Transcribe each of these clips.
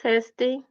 Testing.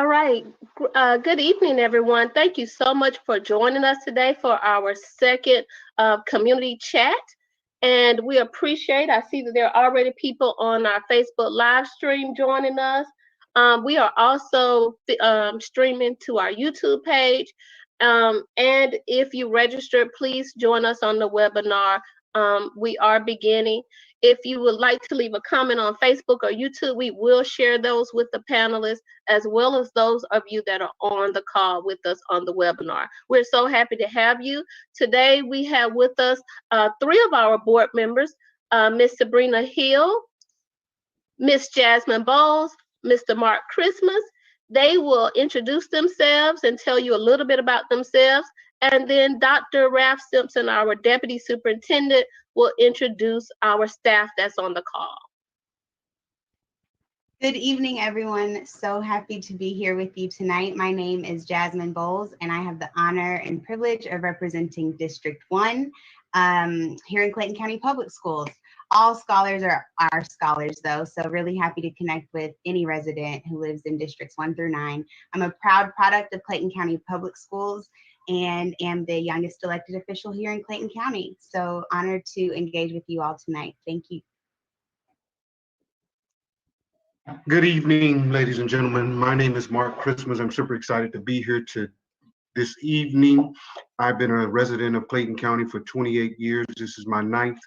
All right. Good evening, everyone. Thank you so much for joining us today for our second community chat. And we appreciate, I see that there are already people on our Facebook live stream joining us. We are also streaming to our YouTube page. And if you registered, please join us on the webinar. We are beginning. If you would like to leave a comment on Facebook or YouTube, we will share those with the panelists as well as those of you that are on the call with us on the webinar. We're so happy to have you. Today we have with us three of our board members, Ms. Sabrina Hill, Ms. Jasmine Bowles, Mr. Mark Christmas. They will introduce themselves and tell you a little bit about themselves. And then Dr. Ralph Simpson, our Deputy Superintendent, will introduce our staff that's on the call. Good evening, everyone. So happy to be here with you tonight. My name is Jasmine Bowles, and I have the honor and privilege of representing District 1 here in Clayton County Public Schools. All scholars are our scholars, though, so really happy to connect with any resident who lives in Districts 1 through 9. I'm a proud product of Clayton County Public Schools and am the youngest elected official here in Clayton County. So honored to engage with you all tonight. Thank you. Good evening, ladies and gentlemen. My name is Mark Christmas. I'm super excited to be here this evening. I've been a resident of Clayton County for 28 years. This is my 9th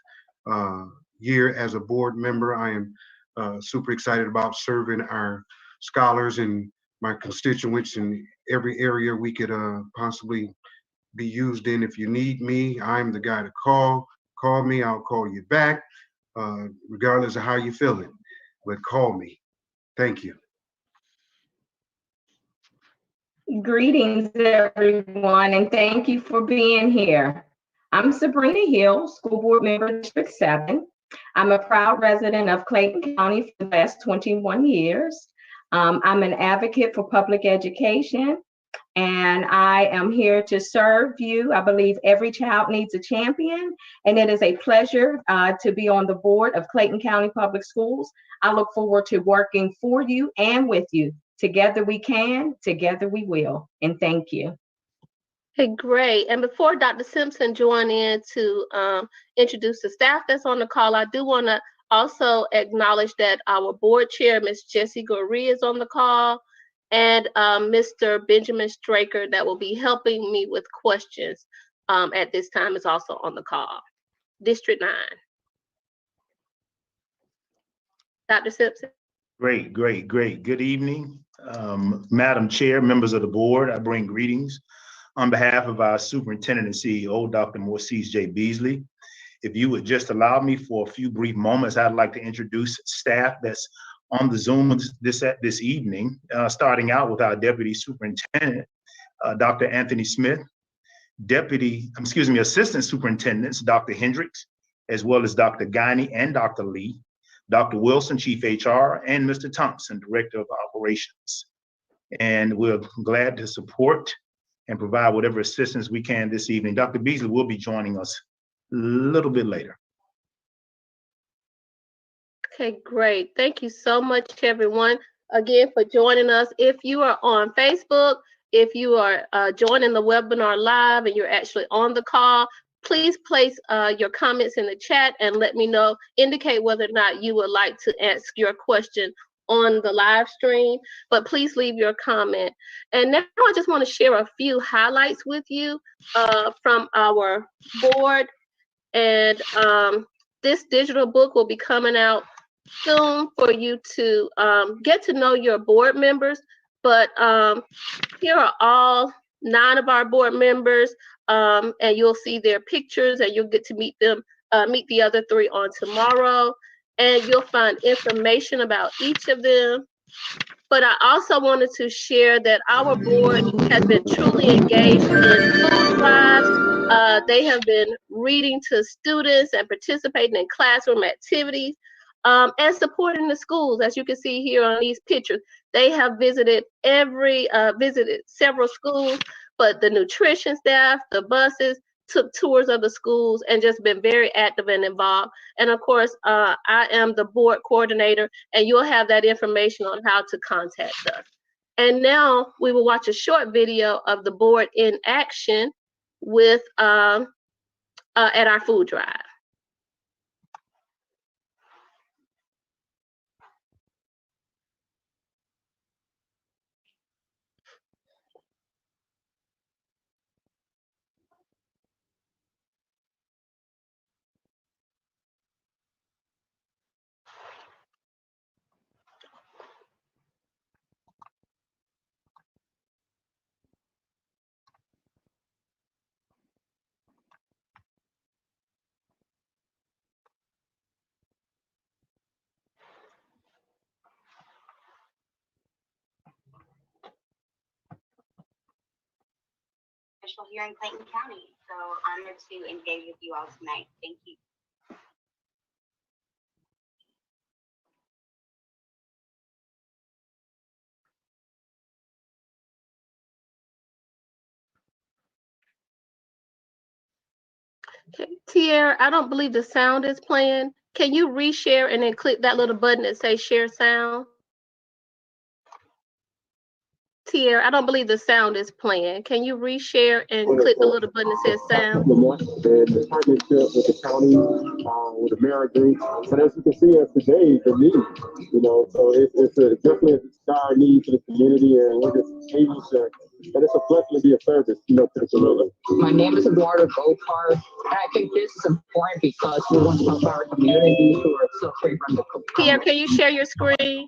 year as a board member. I am super excited about serving our scholars and my constituents in every area we could possibly be used in. If you need me, I'm the guy to call. Call me, I'll call you back, regardless of how you're feeling, but call me. Thank you. Greetings, everyone, and thank you for being here. I'm Sabrina Hill, School Board Member, District 7. I'm a proud resident of Clayton County for the last 21 years. I'm an advocate for public education, and I am here to serve you. I believe every child needs a champion, and it is a pleasure to be on the board of Clayton County Public Schools. I look forward to working for you and with you. Together we can, together we will, and thank you. Hey, great. And before Dr. Simpson join in to introduce the staff that's on the call, I do want to also acknowledge that our board chair, Ms. Jessie Goree, is on the call, and Mr. Benjamin Straker, that will be helping me with questions at this time, is also on the call. District 9. Dr. Simpson. Great. Good evening, Madam Chair, members of the board. I bring greetings on behalf of our Superintendent and CEO, Dr. Morcease J. Beasley. If you would just allow me for a few brief moments, I'd like to introduce staff that's on the Zoom this evening, starting out with our Deputy Superintendent, Dr. Anthony Smith, Assistant Superintendents, Dr. Hendricks, as well as Dr. Guiney and Dr. Lee, Dr. Wilson, Chief HR, and Mr. Thompson, Director of Operations. And we're glad to support and provide whatever assistance we can this evening. Dr. Beasley will be joining us a little bit later. Okay, great. Thank you so much, everyone, again, for joining us. If you are on Facebook, if you are joining the webinar live and you're actually on the call, please place your comments in the chat and let me know, indicate whether or not you would like to ask your question on the live stream, but please leave your comment. And now I just want to share a few highlights with you from our board. And this digital book will be coming out soon for you to get to know your board members. But here are all 9 of our board members, and you'll see their pictures, and you'll get to meet them, meet the other 3 on tomorrow. And you'll find information about each of them. But I also wanted to share that our board has been truly engaged in food drives. They have been reading to students and participating in classroom activities and supporting the schools. As you can see here on these pictures, they have visited several schools, but the nutrition staff, the buses, took tours of the schools and just been very active and involved. And of course, I am the board coordinator, and you'll have that information on how to contact us. And now we will watch a short video of the board in action with at our food drive. Official here in Clayton County. So honored to engage with you all tonight. Thank you. Okay, Tierra, I don't believe the sound is playing. Can you reshare and then click that little button that says share sound? Tierra, I don't believe the sound is playing. Can you reshare and click the little button that says sound? The partnership with the county, with the mayor group. But as you can see, as today, the need, so it's definitely a dire need for the community, and we're just able to, and it's a blessing to be a service, to the community. My name is Eduardo Gopar, and I think this is important because we want to help our community who are suffering from the Tierra, can you share your screen?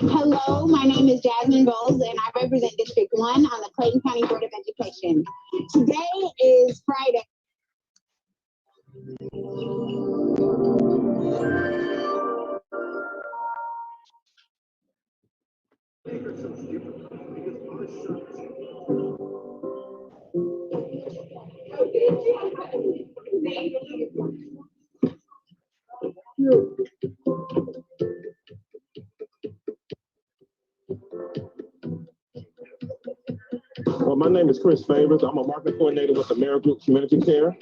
Hello, my name is Jasmine Bowles, and I represent District 1 on the Clayton County Board of Education. Today is Friday. Well, my name is Chris Favors. I'm a marketing coordinator with the Mayor Group Community Care.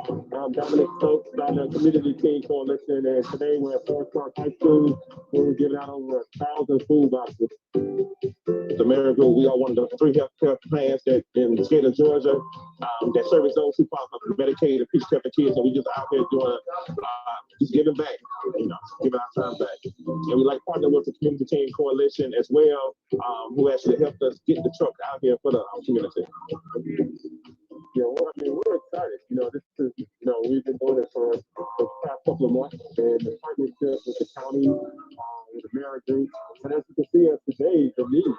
I'm Dominic Stokes, on the Community Team Coalition, and today we're at Forest Park High School, where we're giving out over 1,000 food boxes. The Mayor Group, we are one of the 3 healthcare plans that in the state of Georgia that service those who qualify for Medicaid and Peace Care for Kids. So we just out here doing, just giving back, giving our time back. And we like partner with the Community Team Coalition as well, who actually helped us get the truck out here for the community. Yeah, well, I mean, we're excited. This is, we've been doing it for the past couple of months, and the partnership with the county, with the mayor group, and as you can see, as today, the need,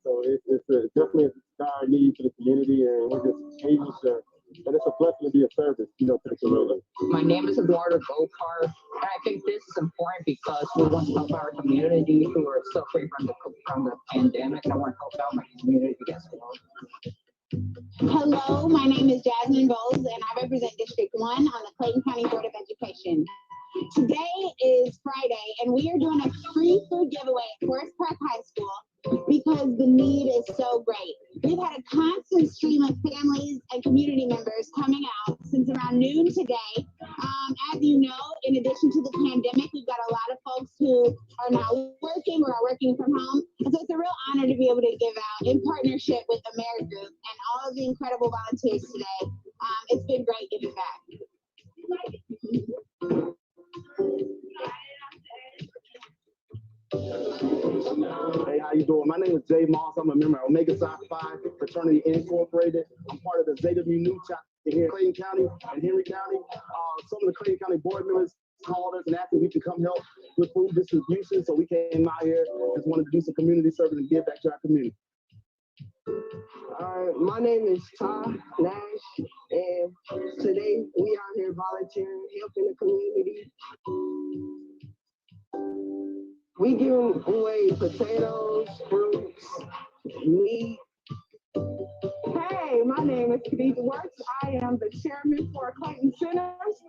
so it's definitely a dire need for the community, and we're just able to, and it's a blessing to be a service, to the community. My name is Eduardo Gopar, and I think this is important because we want to help our community who are suffering from the pandemic. I want to help out my community as well. Hello, my name is Jasmine Bowles, and I represent District 1 on the Clayton County Board of Education. Today is Friday, and we are doing a free food giveaway at Forest Park High School because the need is so great. We've had a constant stream of families and community members coming out since around noon today. As you know, in addition to the pandemic, we've got a lot of folks who are not working or are working from home. And so it's a real honor to be able to give out in partnership with the Mayor Group and all of the incredible volunteers today. It's been great giving back. Hey, how you doing? My name is Jay Moss. I'm a member of Omega Psi Phi Fraternity Incorporated. I'm part of the Zeta Mu Nu chapter here in Clayton County and Henry County. Some of the Clayton County board members called us and asked if we could come help with food distribution. So we came out here, just wanted to do some community service and give back to our community. My name is Ty Nash, and today we are here volunteering, helping the community. We give away potatoes, fruits, meat. Hey, my name is Khadija Works. I am the chairman for Clayton Centers,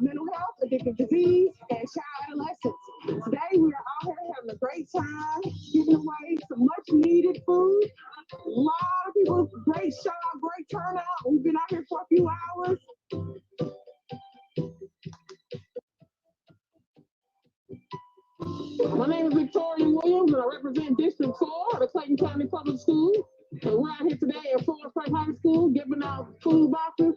Mental Health, Addictive Disease, and Child Adolescence. Today we are out here having a great time, giving away some much needed food. A lot of people, great show, great turnout. We've been out here for a few hours. My name is Victoria Williams, and I represent District 4 of the Clayton County Public Schools. And we're out here today at Forest Park High School giving out food boxes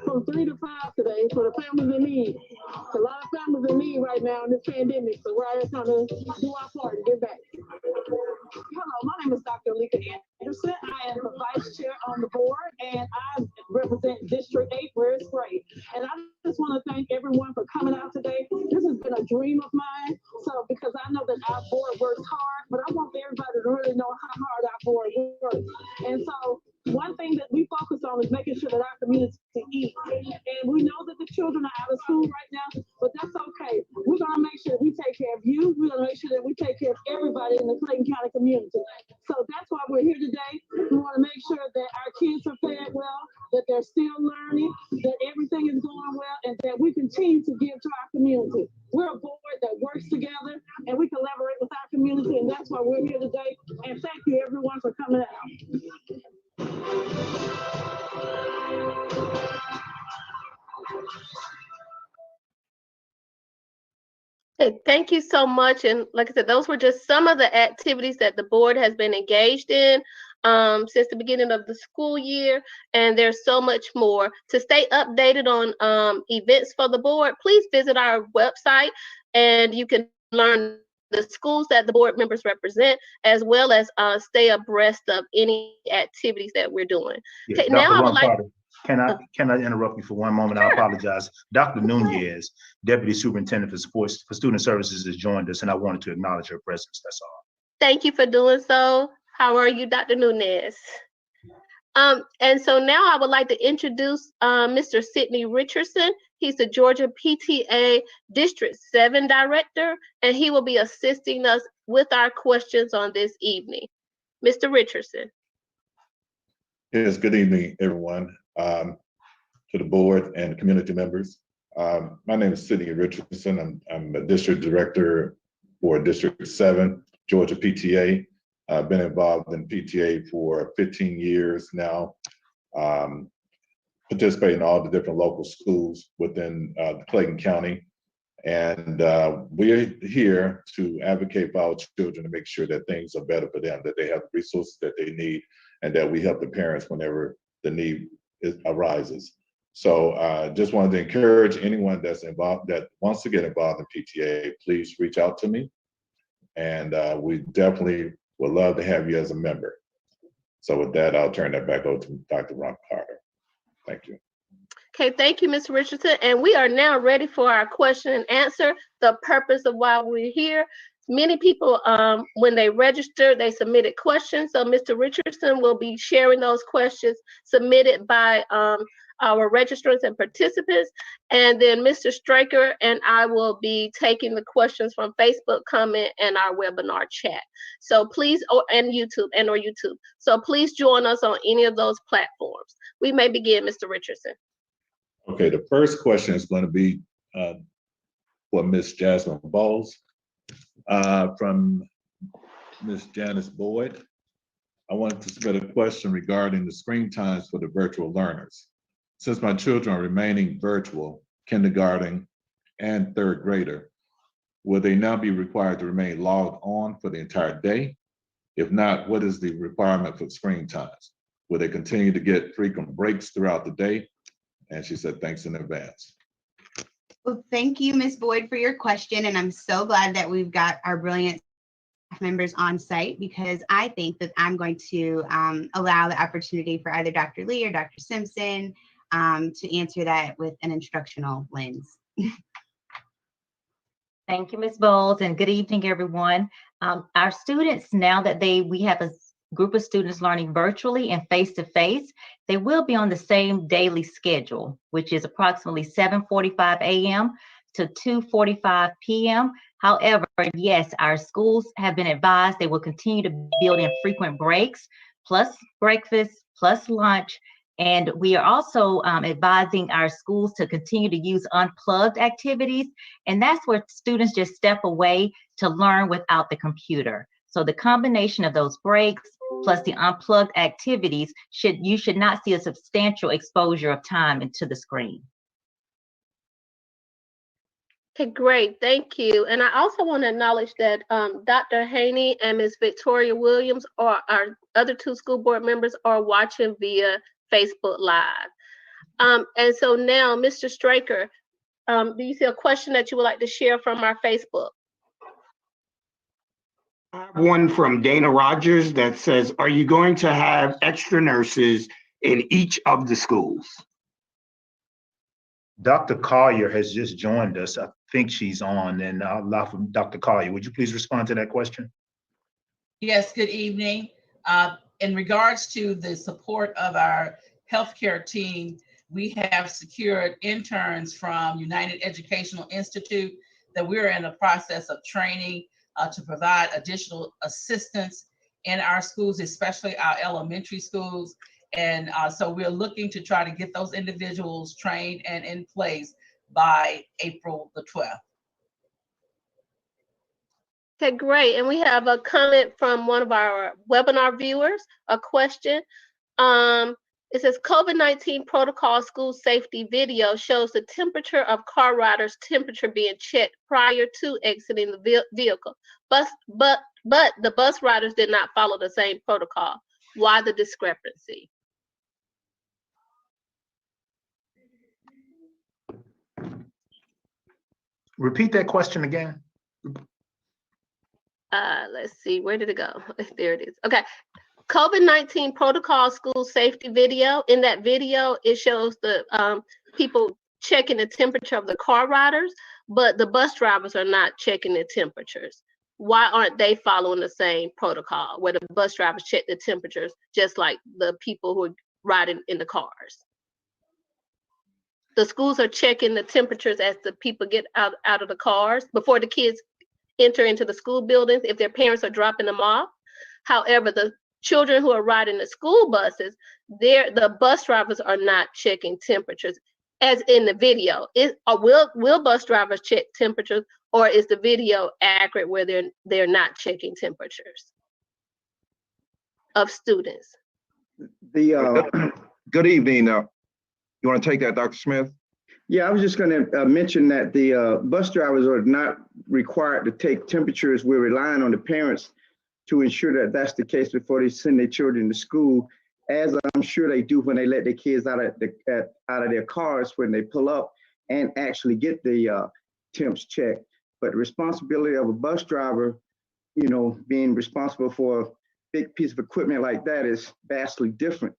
from 3 to 5 today for the families in need. It's a lot of families in need right now in this pandemic, so we're out here trying to do our part and give back. Hello, my name is Dr. Lika Anderson. I am the vice chair on the board, and I represent District 8, where it's great. And I just want to thank everyone for coming out today. This has been a dream of mine, so because I know that our board works hard, but I want everybody to really know how hard our board works. And so one thing that we focus on is making sure that our community eats. And we know that the children are out of school right now, but that's okay. We're going to make sure that we take care of you. We're going to make sure that we take care of everybody in the Clayton County community. So that's why we're here today. We want to make sure that our kids are fed well, that they're still learning, that everything is going well, and that we continue to give to our community. We're a board that works together, and we collaborate with our community, and that's why we're here today. And thank you, everyone, for coming out. Hey, thank you so much. And like I said, those were just some of the activities that the board has been engaged in since the beginning of the school year. And there's so much more. To stay updated on events for the board, please visit our website and you can learn the schools that the board members represent, as well as stay abreast of any activities that we're doing. Yes, Okay, now I would like. Can I interrupt you for one moment? Sure. I apologize. Dr. Nunez, Deputy Superintendent for Student Services, has joined us, and I wanted to acknowledge her presence. That's all. Thank you for doing so. How are you, Dr. Nunez? And so now I would like to introduce Mr. Sidney Richardson. He's the Georgia PTA District 7 Director, and he will be assisting us with our questions on this evening. Mr. Richardson. Yes, good evening, everyone, to the board and community members. My name is Sidney Richardson. I'm the District Director for District 7, Georgia PTA. I've been involved in PTA for 15 years now, participating in all the different local schools within Clayton County. And we're here to advocate for our children to make sure that things are better for them, that they have the resources that they need, and that we help the parents whenever the need arises. So just wanted to encourage anyone that's involved, that wants to get involved in PTA, please reach out to me. And we definitely would love to have you as a member. So with that, I'll turn that back over to Dr. Ron Carter. Thank you. Okay, thank you, Mr. Richardson. And we are now ready for our question and answer, the purpose of why we're here. Many people, when they registered, they submitted questions. So Mr. Richardson will be sharing those questions submitted by our registrants and participants. And then Mr. Straker and I will be taking the questions from Facebook comment and our webinar chat. So please, and YouTube. So please join us on any of those platforms. We may begin, Mr. Richardson. Okay, the first question is going to be for Ms. Jasmine Bowles. From Ms. Janice Boyd. I wanted to submit a question regarding the screen times for the virtual learners. Since my children are remaining virtual, kindergarten and third grader, will they now be required to remain logged on for the entire day? If not, what is the requirement for screen times? Will they continue to get frequent breaks throughout the day? And she said, thanks in advance. Well, thank you, Ms. Boyd, for your question. And I'm so glad that we've got our brilliant staff members on site, because I think that I'm going to allow the opportunity for either Dr. Lee or Dr. Simpson to answer that with an instructional lens. Thank you, Ms. Bowles, and good evening, everyone. Our students, now that we have a group of students learning virtually and face-to-face, they will be on the same daily schedule, which is approximately 7:45 a.m. to 2:45 p.m. However, yes, our schools have been advised they will continue to build in frequent breaks, plus breakfast, plus lunch. And we are also advising our schools to continue to use unplugged activities. And that's where students just step away to learn without the computer. So the combination of those breaks plus the unplugged activities, you should not see a substantial exposure of time into the screen. Okay, great, thank you. And I also want to acknowledge that Dr. Haney and Ms. Victoria Williams, or our other two school board members, are watching via Facebook Live. And so now, Mr. Straker, do you see a question that you would like to share from our Facebook? I have one from Dana Rogers that says, are you going to have extra nurses in each of the schools? Dr. Collier has just joined us. I think she's on, and I'll allow for Dr. Collier. Would you please respond to that question? Yes, good evening. In regards to the support of our healthcare team, we have secured interns from United Educational Institute that we're in the process of training to provide additional assistance in our schools, especially our elementary schools. And so we're looking to try to get those individuals trained and in place by April the 12th. Okay, great. And we have a comment from one of our webinar viewers, a question. It says COVID-19 protocol school safety video shows the temperature of car riders' temperature being checked prior to exiting the vehicle. But the bus riders did not follow the same protocol. Why the discrepancy? Repeat that question again. Let's see, where did it go? There it is. Okay. COVID-19 protocol school safety video. In that video, it shows the people checking the temperature of the car riders, but the bus drivers are not checking the temperatures. Why aren't they following the same protocol where the bus drivers check the temperatures just like the people who are riding in the cars? The schools are checking the temperatures as the people get out of the cars before the kids enter into the school buildings if their parents are dropping them off. However, the children who are riding the school buses, the bus drivers are not checking temperatures as in the video. Will bus drivers check temperatures, or is the video accurate where they're not checking temperatures of students? Good evening. You want to take that, Dr. Smith? Yeah, I was just going to mention that the bus drivers are not required to take temperatures. We're relying on the parents to ensure that that's the case before they send their children to school, as I'm sure they do when they let their kids out of their cars when they pull up and actually get the temps checked. But the responsibility of a bus driver, you know, being responsible for a big piece of equipment like that is vastly different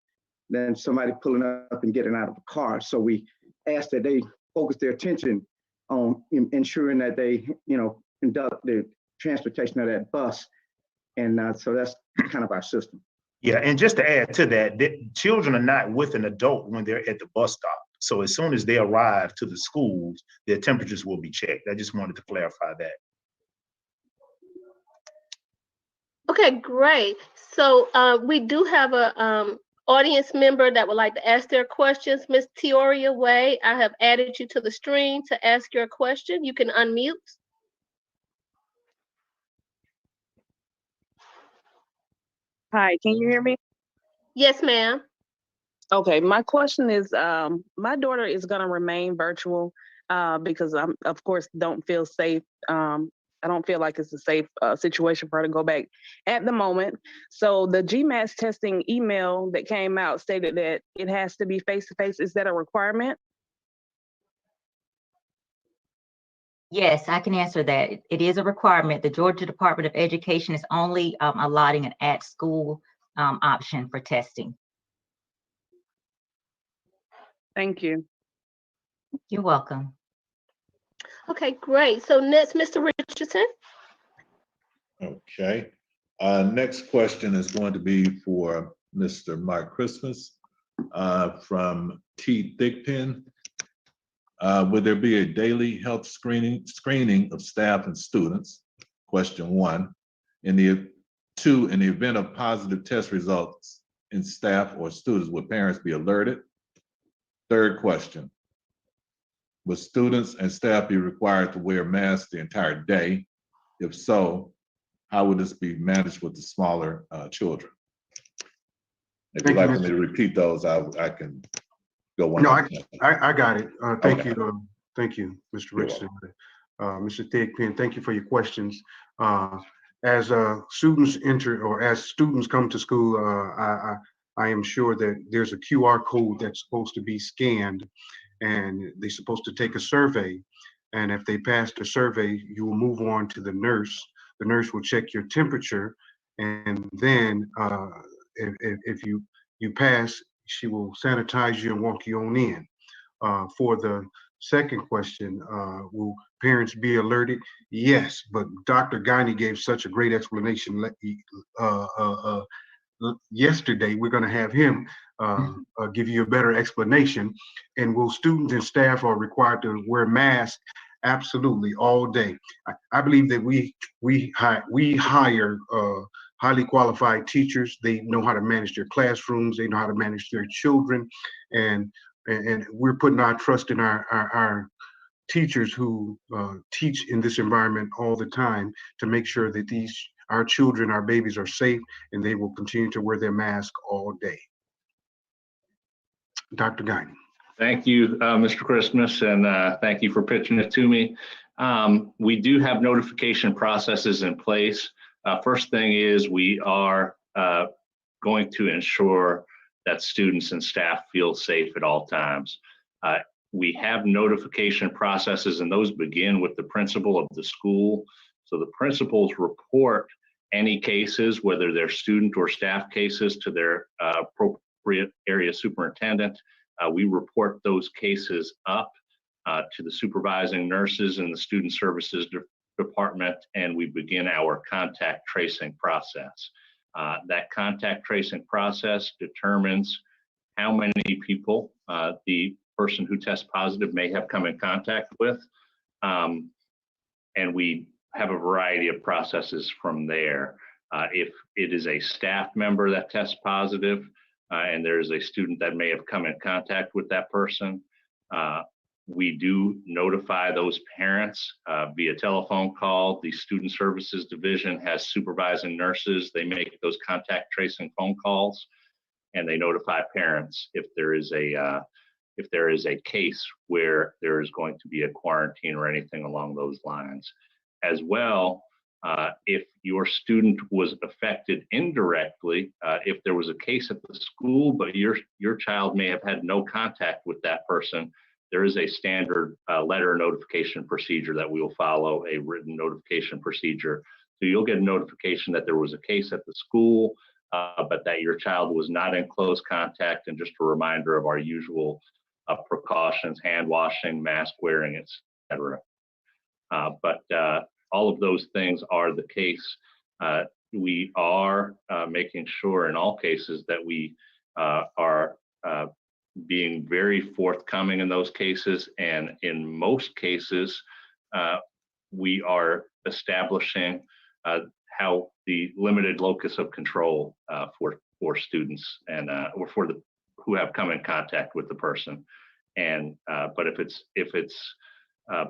than somebody pulling up and getting out of a car. So we ask that they focus their attention on ensuring that they, you know, conduct the transportation of that bus. And so that's kind of our system. Yeah, and just to add to that, children are not with an adult when they're at the bus stop. So as soon as they arrive to the schools, their temperatures will be checked. I just wanted to clarify that. Okay, great. So we do have a audience member that would like to ask their questions. Ms. Teoria Way, I have added you to the stream to ask your question. You can unmute. Hi, can you hear me? Yes, ma'am. Okay, my question is, my daughter is going to remain virtual because I'm, of course, don't feel safe. I don't feel like it's a safe situation for her to go back at the moment. So the GMAT testing email that came out stated that it has to be face-to-face. Is that a requirement? Yes, I can answer that. It is a requirement. The Georgia Department of Education is only allotting an at-school option for testing. Thank you. You're welcome. Okay, great. So next, Mr. Richardson. Okay. Next question is going to be for Mr. Mark Christmas from T. Thigpen. Would there be a daily health screening of staff and students? Question one. In the event of positive test results in staff or students, would parents be alerted? Third question. Would students and staff be required to wear masks the entire day? If so, how would this be managed with the smaller children? If you'd like me to repeat those, I can go one. No, I got it. Thank Okay. you. Thank you, Mr. Richardson. Mr. Thigpen, thank you for your questions. As students enter or as students come to school, I am sure that there's a QR code that's supposed to be scanned, and they're supposed to take a survey. And if they pass the survey, you will move on to the nurse. The nurse will check your temperature, and then if you pass, she will sanitize you and walk you on in. For the second question, will parents be alerted? Yes, but Dr. Guiney gave such a great explanation yesterday. We're going to have him give you a better explanation. And will students and staff are required to wear masks? Absolutely, all day. I believe that we hire highly qualified teachers. They know how to manage their classrooms. They know how to manage their children, and we're putting our trust in our teachers who teach in this environment all the time to make sure that our children, our babies are safe, and they will continue to wear their mask all day. Dr. Guiney. Thank you, Mr. Christmas, and thank you for pitching it to me. We do have notification processes in place. First thing is we are going to ensure that students and staff feel safe at all times. We have notification processes, and those begin with the principal of the school. So the principals report any cases, whether they're student or staff cases, to their appropriate area superintendent. We report those cases up to the supervising nurses in the student services department, and we begin our contact tracing process. That contact tracing process determines how many people the person who tests positive may have come in contact with. And we have a variety of processes from there. If it is a staff member that tests positive, and there's a student that may have come in contact with that person, we do notify those parents via telephone call. The Student Services Division has supervising nurses. They make those contact tracing phone calls, and they notify parents if there is a case where there is going to be a quarantine or anything along those lines. As well, if your student was affected indirectly, if there was a case at the school, but your child may have had no contact with that person, there is a standard letter notification procedure that we will follow, a written notification procedure. So you'll get a notification that there was a case at the school, but that your child was not in close contact, and just a reminder of our usual precautions, hand washing, mask wearing, etc. But all of those things are the case. We are making sure in all cases that we are being very forthcoming in those cases. And in most cases, we are establishing how the limited locus of control for students and or for the who have come in contact with the person. And but if it's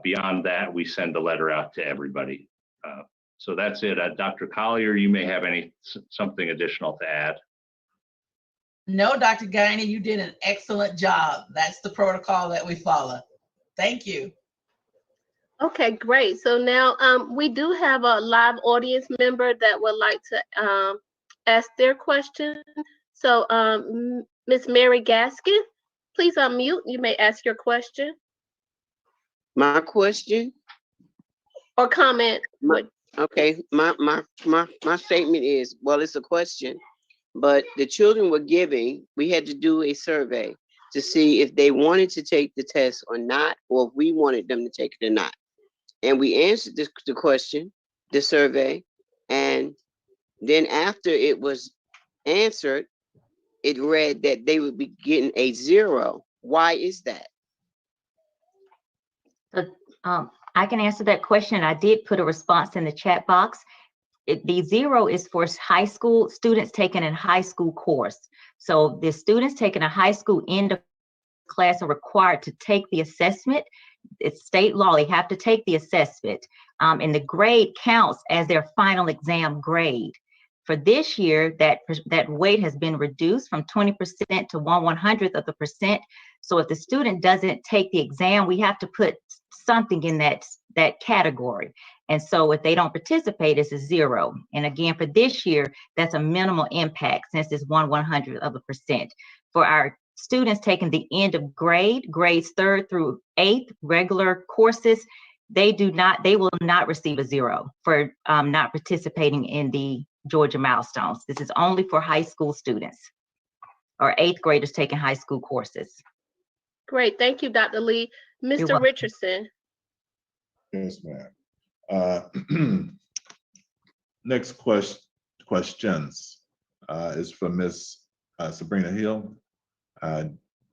beyond that, we send a letter out to everybody. So that's it. Dr. Collier, you may have something additional to add. No, Dr. Guiney, you did an excellent job. That's the protocol that we follow. Thank you. Okay, great. So now we do have a live audience member that would like to ask their question. So Ms. Mary Gaskin, please unmute. You may ask your question. My question? Or comment. Okay, my statement is, well, it's a question, but the children were giving, we had to do a survey to see if they wanted to take the test or not, or if we wanted them to take it or not. And we answered the question, the survey, and then after it was answered, it read that they would be getting a 0. Why is that? I can answer that question. I did put a response in the chat box. The 0 is for high school students taking a high school course. So the students taking a high school end of class are required to take the assessment. It's state law, they have to take the assessment, and the grade counts as their final exam grade. For this year, that weight has been reduced from 20% to 1/100th of the percent. So if the student doesn't take the exam, we have to put something in that that category. And so if they don't participate, it's a 0. And again, for this year, that's a minimal impact since it's 1/100%. For our students taking the end of grades 3rd through 8th, regular courses, they will not receive a 0 for not participating in the Georgia milestones. This is only for high school students or 8th graders taking high school courses. Great, thank you, Dr. Lee. Mr. Richardson. Yes, ma'am. Next questions is from Ms. Sabrina Hill. I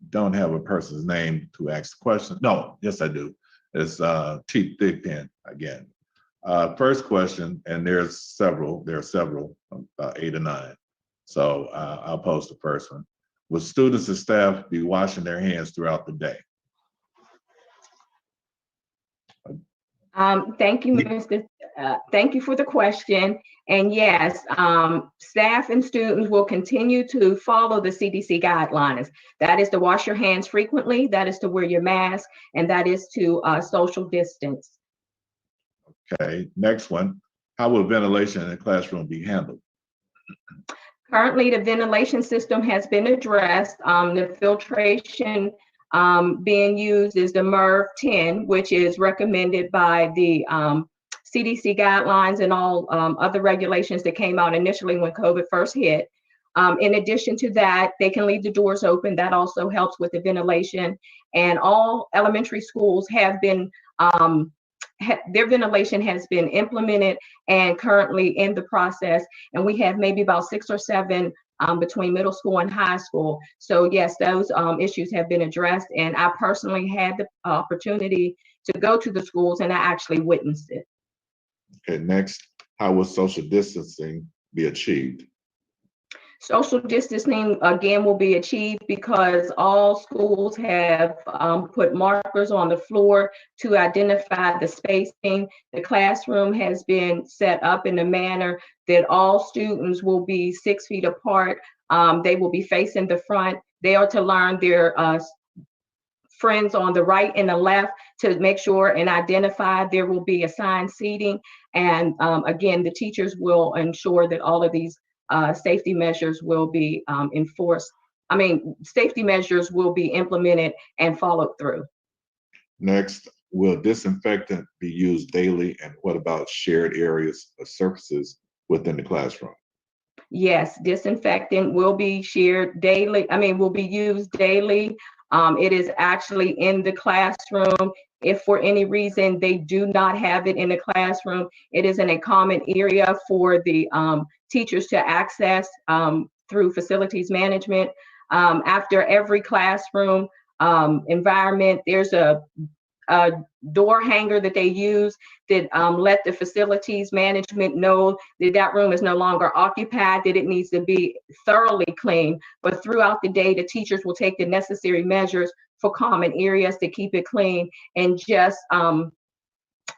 don't have a person's name to ask the question. No, yes, I do. It's T Thick Pen again. First question, and there are several, 8 or 9. So I'll pose the first one. Will students and staff be washing their hands throughout the day? Thank you, thank you for the question. And yes, staff and students will continue to follow the CDC guidelines. That is to wash your hands frequently, that is to wear your mask, and that is to social distance. Okay, next one. How will ventilation in the classroom be handled? Currently, the ventilation system has been addressed. The filtration being used is the MERV 10, which is recommended by the CDC guidelines and all other regulations that came out initially when COVID first hit. In addition to that, they can leave the doors open. That also helps with the ventilation. And all elementary schools have been, their ventilation has been implemented and currently in the process. And we have maybe about 6 or 7 between middle school and high school. So yes, those issues have been addressed. And I personally had the opportunity to go to the schools and I actually witnessed it. Okay, next, how will social distancing be achieved? Social distancing, again, will be achieved because all schools have put markers on the floor to identify the spacing. The classroom has been set up in a manner that all students will be 6 feet apart. They will be facing the front. They are to learn their friends on the right and the left to make sure and identify there will be assigned seating. And again, the teachers will ensure that all of these safety measures will be enforced. Safety measures will be implemented and followed through. Next, will disinfectant be used daily? And what about shared areas or surfaces within the classroom? Yes, disinfectant will be shared daily. Will be used daily. It is actually in the classroom. If for any reason they do not have it in the classroom, it is in a common area for the teachers to access through facilities management. After every classroom environment, there's a door hanger that they use that let the facilities management know that that room is no longer occupied, that it needs to be thoroughly clean. But throughout the day, the teachers will take the necessary measures for common areas to keep it clean and just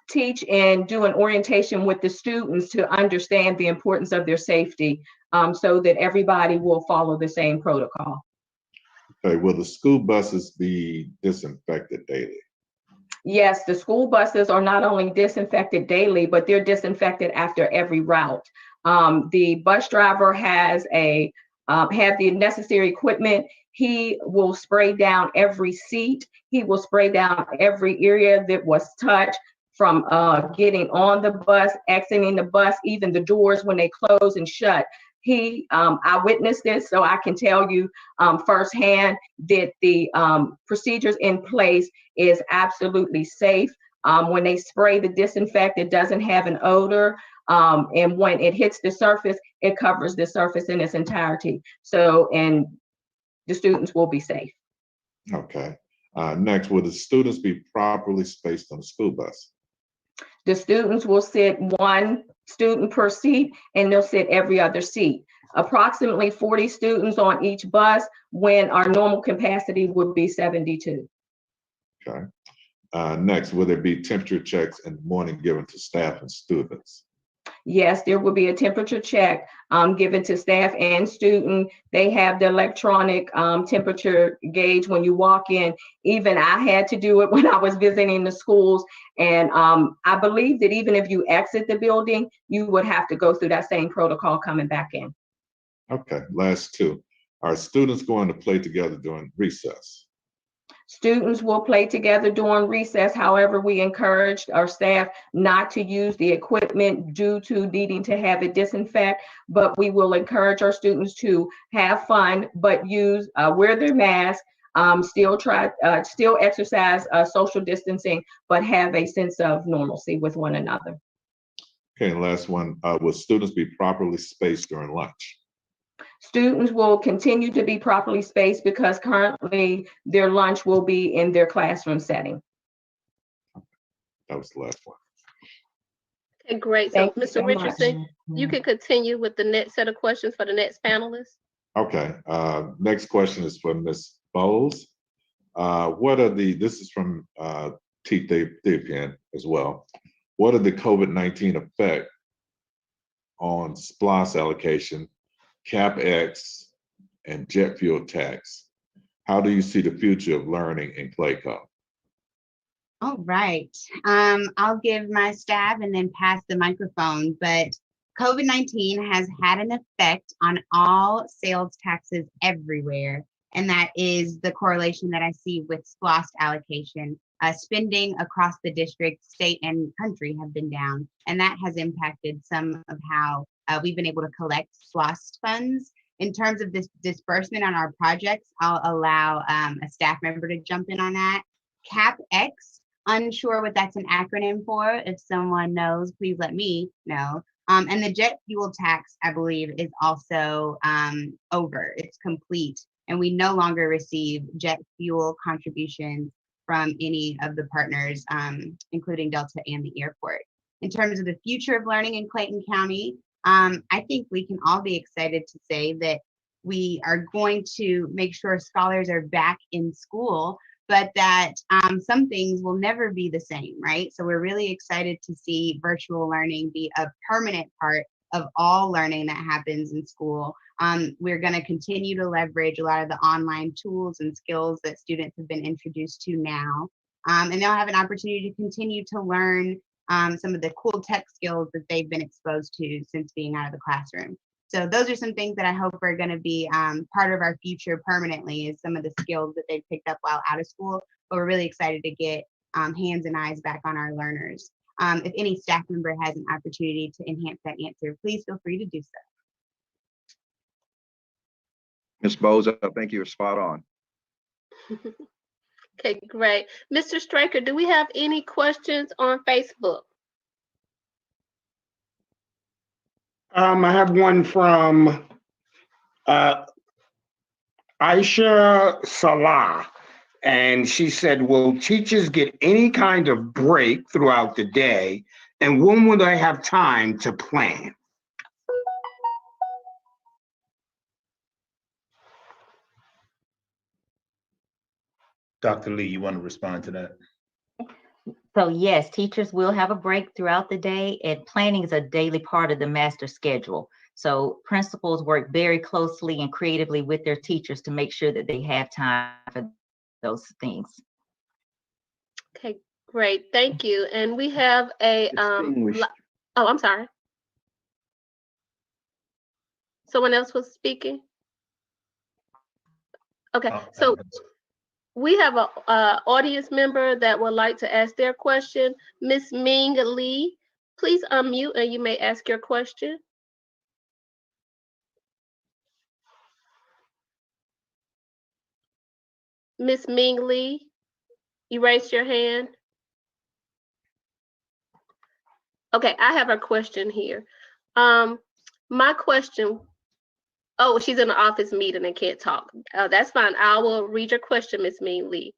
teach and do an orientation with the students to understand the importance of their safety so that everybody will follow the same protocol. Okay, will the school buses be disinfected daily? Yes, the school buses are not only disinfected daily, but they're disinfected after every route. The bus driver has have the necessary equipment. He will spray down every seat. He will spray down every area that was touched from getting on the bus, exiting the bus, even the doors when they close and shut. I witnessed this, so I can tell you firsthand that the procedures in place is absolutely safe. When they spray the disinfectant, it doesn't have an odor. And when it hits the surface, it covers the surface in its entirety. And the students will be safe. Okay. Next, will the students be properly spaced on the school bus? The students will sit 1 student per seat, and they'll sit every other seat. Approximately 40 students on each bus when our normal capacity would be 72. Okay. Next, will there be temperature checks in the morning given to staff and students? yes, there will be a temperature check given to staff and student. They have the electronic temperature gauge when you walk in. Even I had to do it when I was visiting the schools. And I believe that even if you exit the building, you would have to go through that same protocol coming back in. Okay, last two. Are students going to play together during recess? Students will play together during recess. However, we encouraged our staff not to use the equipment due to needing to have it disinfect, but we will encourage our students to have fun, but wear their mask, still exercise social distancing, but have a sense of normalcy with one another. Okay, and last one, will students be properly spaced during lunch? Students will continue to be properly spaced because currently their lunch will be in their classroom setting. That was the last one. Okay, great. So, Mr. Richardson, you can continue with the next set of questions for the next panelist. Okay, next question is for Ms. Bowles. This is from T. Theopan as well. What are the COVID-19 effect on SPLOS allocation, CapEx, and jet fuel tax? How do you see the future of learning in Clayco? All right. I'll give my stab and then pass the microphone, but COVID-19 has had an effect on all sales taxes everywhere. And that is the correlation that I see with SPLOST allocation. Spending across the district, state, and country have been down. And that has impacted some of how we've been able to collect SPLOST funds. In terms of this disbursement on our projects, I'll allow a staff member to jump in on that. CapEx, unsure what that's an acronym for. If someone knows, please let me know. And the jet fuel tax, I believe, is also over. It's complete. And we no longer receive jet fuel contributions from any of the partners, including Delta and the airport. In terms of the future of learning in Clayton County, I think we can all be excited to say that we are going to make sure scholars are back in school, but that some things will never be the same, right? So we're really excited to see virtual learning be a permanent part of all learning that happens in school. We're going to continue to leverage a lot of the online tools and skills that students have been introduced to now. And they'll have an opportunity to continue to learn some of the cool tech skills that they've been exposed to since being out of the classroom. So those are some things that I hope are going to be part of our future permanently, is some of the skills that they've picked up while out of school. But we're really excited to get hands and eyes back on our learners. If any staff member has an opportunity to enhance that answer, please feel free to do so. Ms. Bowles, I think you're spot on. Okay, great. Mr. Straker, do we have any questions on Facebook? I have one from Aisha Salah, and she said, will teachers get any kind of break throughout the day, and when will they have time to plan? Dr. Lee, you want to respond to that? So yes, teachers will have a break throughout the day, and planning is a daily part of the master schedule. So principals work very closely and creatively with their teachers to make sure that they have time for those things. Okay, great. Thank you. And we have a, oh, I'm sorry. Someone else was speaking? Okay, so we have a audience member that would like to ask their question. Miss Ming Lee, please unmute and you may ask your question. Miss Ming Lee, you raised your hand. Okay, I have a question here. My question, oh, she's in an office meeting and can't talk. That's fine. I will read your question, Miss Ming Lee.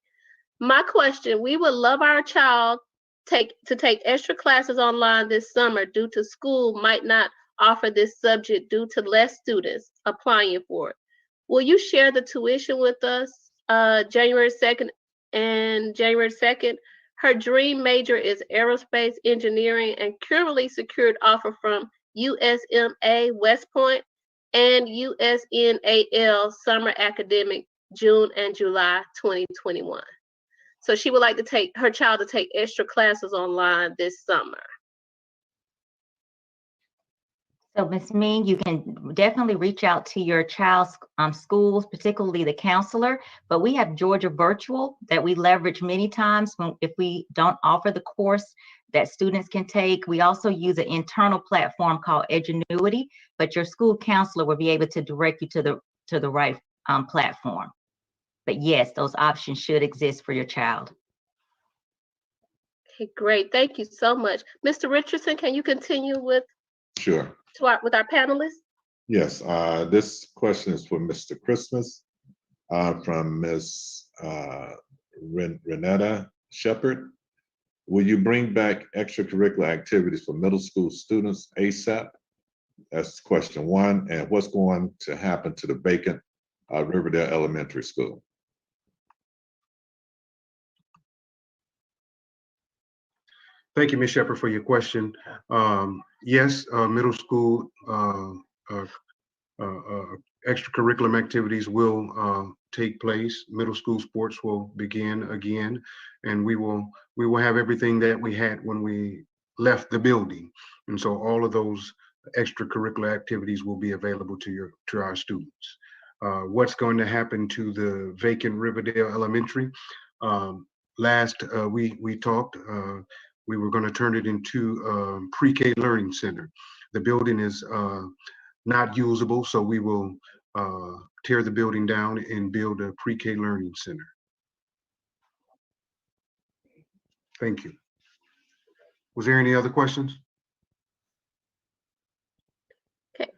My question, we would love our child to take extra classes online this summer due to school might not offer this subject due to less students applying for it. Will you share the tuition with us January 2nd and January 2nd? Her dream major is aerospace engineering and currently secured offer from USMA West Point, and USNAL Summer Academic June and July 2021. So she would like to take her child to take extra classes online this summer. So Ms. Mean, you can definitely reach out to your child's schools, particularly the counselor, but we have Georgia Virtual that we leverage many times if we don't offer the course that students can take. We also use an internal platform called Edgenuity, but your school counselor will be able to direct you to the right platform. But yes, those options should exist for your child. Okay, great. Thank you so much. Mr. Richardson, can you continue with Sure. with our panelists? Yes, this question is for Mr. Christmas from Ms. Renetta Shepherd. Will you bring back extracurricular activities for middle school students ASAP? That's question one. And what's going to happen to the vacant Riverdale Elementary School? Thank you, Ms. Shepherd, for your question. Yes, middle school extracurricular activities will take place. Middle school sports will begin again, and we will have everything that we had when we left the building. And so all of those extracurricular activities will be available to our students. What's going to happen to the vacant Riverdale Elementary? Last we talked. We were going to turn it into pre-K learning center. The building is not usable, so we will tear the building down and build a pre-K learning center. Thank you. Was there any other questions? Okay.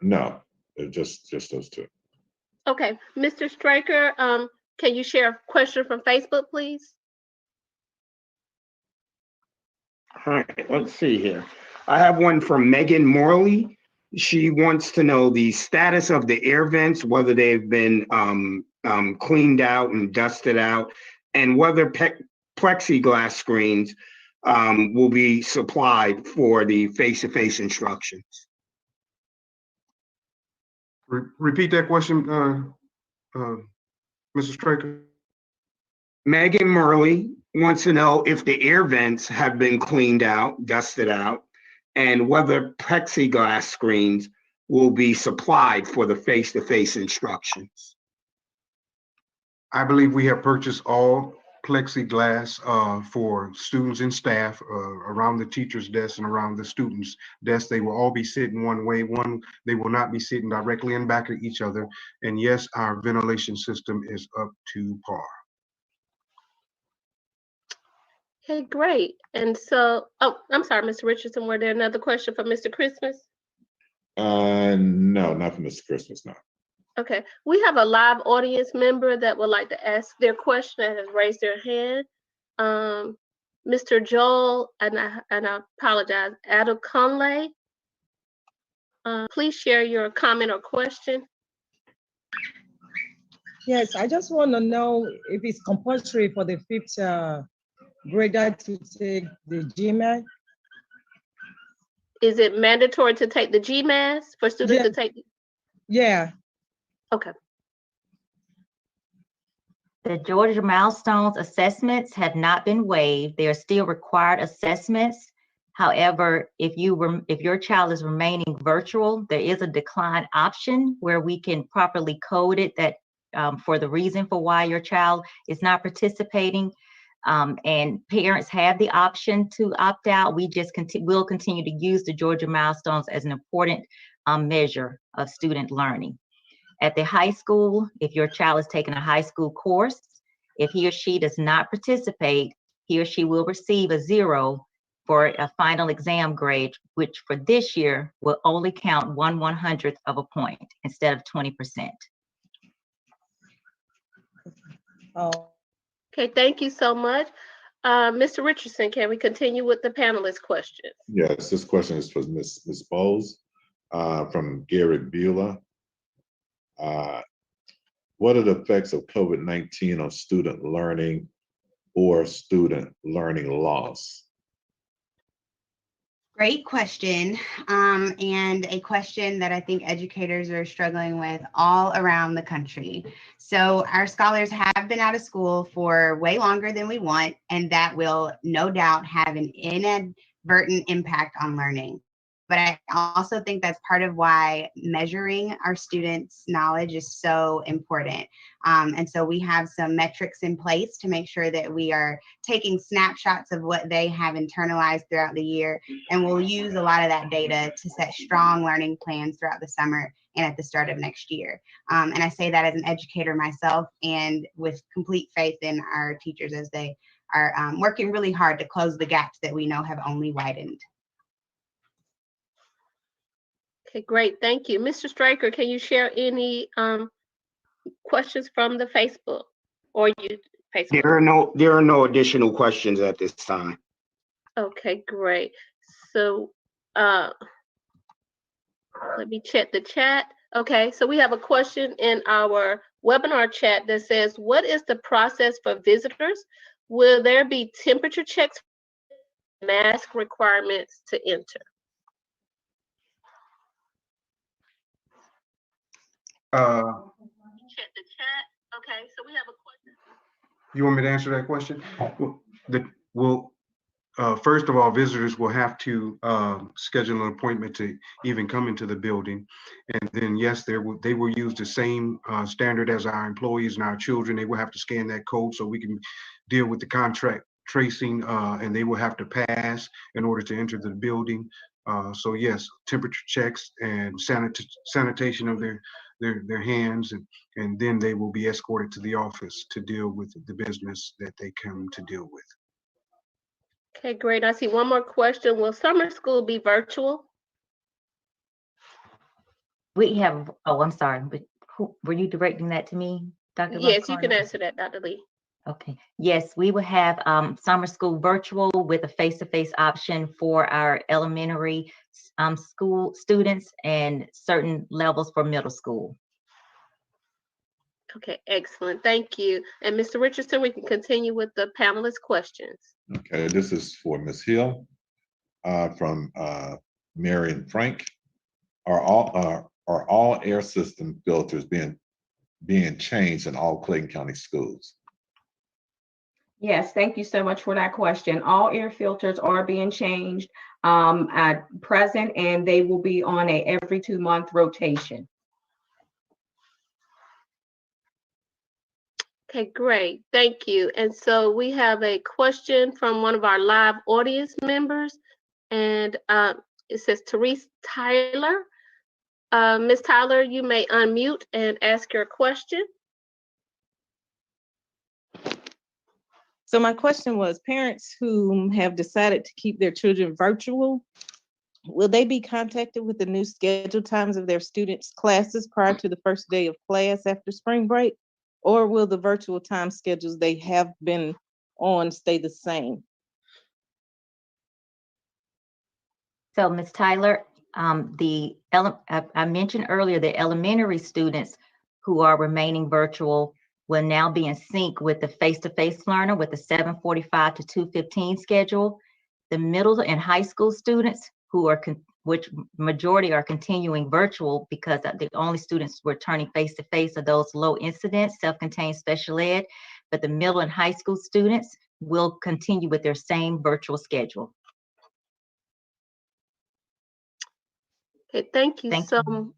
No, just those two. Okay, Mr. Straker, can you share a question from Facebook, please? All right, let's see here. I have one from Megan Morley. She wants to know the status of the air vents, whether they've been cleaned out and dusted out, and whether plexiglass screens will be supplied for the face-to-face instructions. Repeat that question, Mrs. Straker. Megan Murley wants to know if the air vents have been cleaned out, dusted out, and whether plexiglass screens will be supplied for the face-to-face instructions. I believe we have purchased all plexiglass for students and staff around the teacher's desk and around the students' desk. They will all be sitting one way. They will not be sitting directly in back of each other. And yes, our ventilation system is up to par. Okay, great. And so, oh, I'm sorry, Mr. Richardson, were there another question for Mr. Christmas? No, not for Mr. Christmas, no. Okay, we have a live audience member that would like to ask their question and has raised their hand. Mr. Joel, and I apologize, Adekunle, please share your comment or question. Yes, I just want to know if it's compulsory for the fifth grader to take the GMAT. Is it mandatory to take the GMAS for students to take? Yeah. Okay. The Georgia Milestones assessments have not been waived. They are still required assessments. However, if your child is remaining virtual, there is a decline option where we can properly code it that for the reason for why your child is not participating. And parents have the option to opt out. We just will continue to use the Georgia Milestones as an important measure of student learning. At the high school, if your child is taking a high school course, if he or she does not participate, he or she will receive a 0 for a final exam grade, which for this year will only count 1/100th of a point instead of 20%. Oh. Okay, thank you so much. Mr. Richardson, can we continue with the panelist questions? Yes, this question is for Ms. Bowles from Garrett Beulah. What are the effects of COVID-19 on student learning or student learning loss? Great question, and a question that I think educators are struggling with all around the country. So our scholars have been out of school for way longer than we want, and that will no doubt have an inadvertent impact on learning. But I also think that's part of why measuring our students' knowledge is so important. And so we have some metrics in place to make sure that we are taking snapshots of what they have internalized throughout the year. And we'll use a lot of that data to set strong learning plans throughout the summer and at the start of next year. And I say that as an educator myself and with complete faith in our teachers as they are working really hard to close the gaps that we know have only widened. Okay, great. Thank you. Mr. Straker, can you share any questions from the Facebook or you Facebook? There are no additional questions at this time. Okay, great. So let me check the chat. Okay, so we have a question in our webinar chat that says, what is the process for visitors? Will there be temperature checks, mask requirements to enter? Check the chat. Okay, so we have a question. You want me to answer that question? First of all, visitors will have to schedule an appointment to even come into the building. And then, yes, they will use the same standard as our employees and our children. They will have to scan that code so we can deal with the contract tracing, and they will have to pass in order to enter the building. So yes, temperature checks and sanitation of their hands, and then they will be escorted to the office to deal with the business that they come to deal with. Okay, great. I see one more question. Will summer school be virtual? We have, oh, I'm sorry, but were you directing that to me, Dr. Yes, you can Lockhart? answer that, Dr. Lee. Okay, yes, we will have summer school virtual with a face-to-face option for our elementary school students and certain levels for middle school. Okay, excellent. Thank you. And Mr. Richardson, we can continue with the panelist questions. Okay, this is for Ms. Hill from Marion Frank. Are all air system filters being changed in all Clayton County schools? Yes, thank you so much for that question. All air filters are being changed at present, and they will be on a every 2-month rotation. Okay, great. Thank you. And so we have a question from one of our live audience members, and it says Therese Tyler. Ms. Tyler, you may unmute and ask your question. So my question was, parents who have decided to keep their children virtual, will they be contacted with the new schedule times of their students' classes prior to the first day of class after spring break? Or will the virtual time schedules they have been on stay the same? So Ms. Tyler, I mentioned earlier the elementary students who are remaining virtual will now be in sync with the face-to-face learner with the 7:45 to 2:15 schedule. The middle and high school students who are, which majority are continuing virtual because the only students returning face-to-face are those low incidence, self-contained special ed, but the middle and high school students will continue with their same virtual schedule. Okay, thank you so much.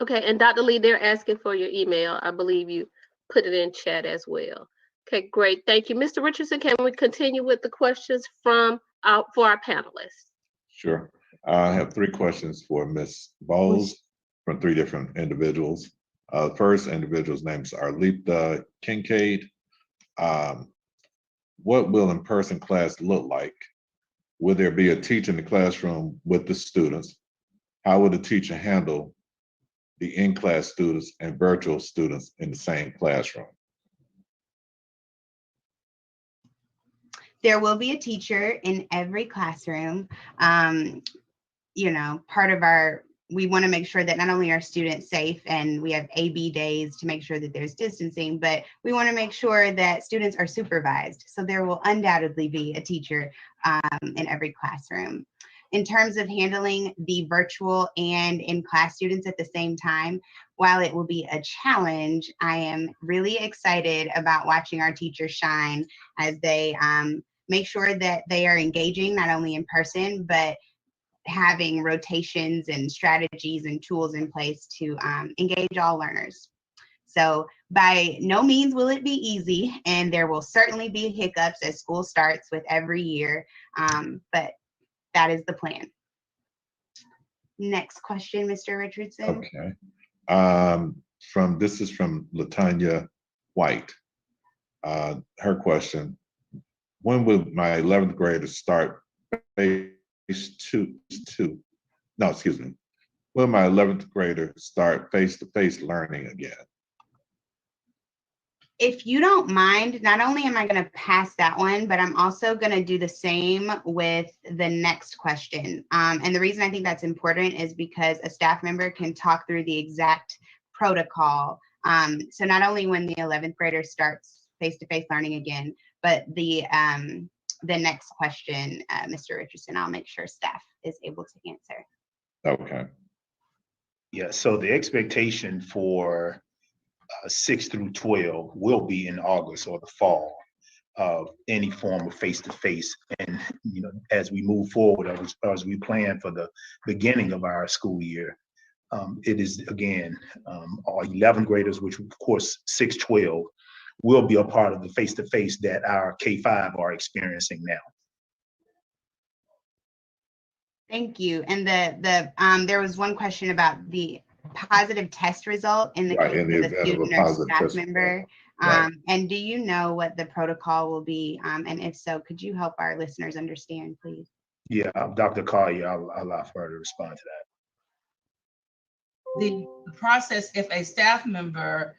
Okay, and Dr. Lee, they're asking for your email. I believe you put it in chat as well. Okay, great. Thank you. Mr. Richardson, can we continue with the questions for our panelists? Sure. I have 3 questions for Ms. Bowles from 3 different individuals. The first individual's name is Arlita Kincaid. What will in-person class look like? Will there be a teacher in the classroom with the students? How will the teacher handle the in-class students and virtual students in the same classroom? There will be a teacher in every classroom. You know, part of our we want to make sure that not only are students safe and we have AB days to make sure that there's distancing, but we want to make sure that students are supervised. So there will undoubtedly be a teacher in every classroom. In terms of handling the virtual and in-class students at the same time, while it will be a challenge, I am really excited about watching our teachers shine as they make sure that they are engaging not only in person, but having rotations and strategies and tools in place to engage all learners. So by no means will it be easy, and there will certainly be hiccups as school starts with every year, but that is the plan. Next question, Mr. Richardson. Okay. This is from Latanya White. Her question: when will my 11th graders start phase two? No, excuse me. Will my 11th grader start face-to-face learning again? If you don't mind, not only am I going to pass that one, but I'm also going to do the same with the next question. And the reason I think that's important is because a staff member can talk through the exact protocol. So not only when the 11th grader starts face-to-face learning again, but the next question, Mr. Richardson, I'll make sure staff is able to answer. Okay. Yeah, so the expectation for 6 through 12 will be in August or the fall of any form of face-to-face. And as we move forward, as we plan for the beginning of our school year, it is again our 11th graders, which of course 6-12 will be a part of the face-to-face that our K-5 are experiencing now. Thank you. And there was one question about the positive test result in the case of a student or staff member. And do you know what the protocol will be? And if so, could you help our listeners understand, please? Yeah, Dr. Collier, I'll allow for her to respond to that. The process, if a staff member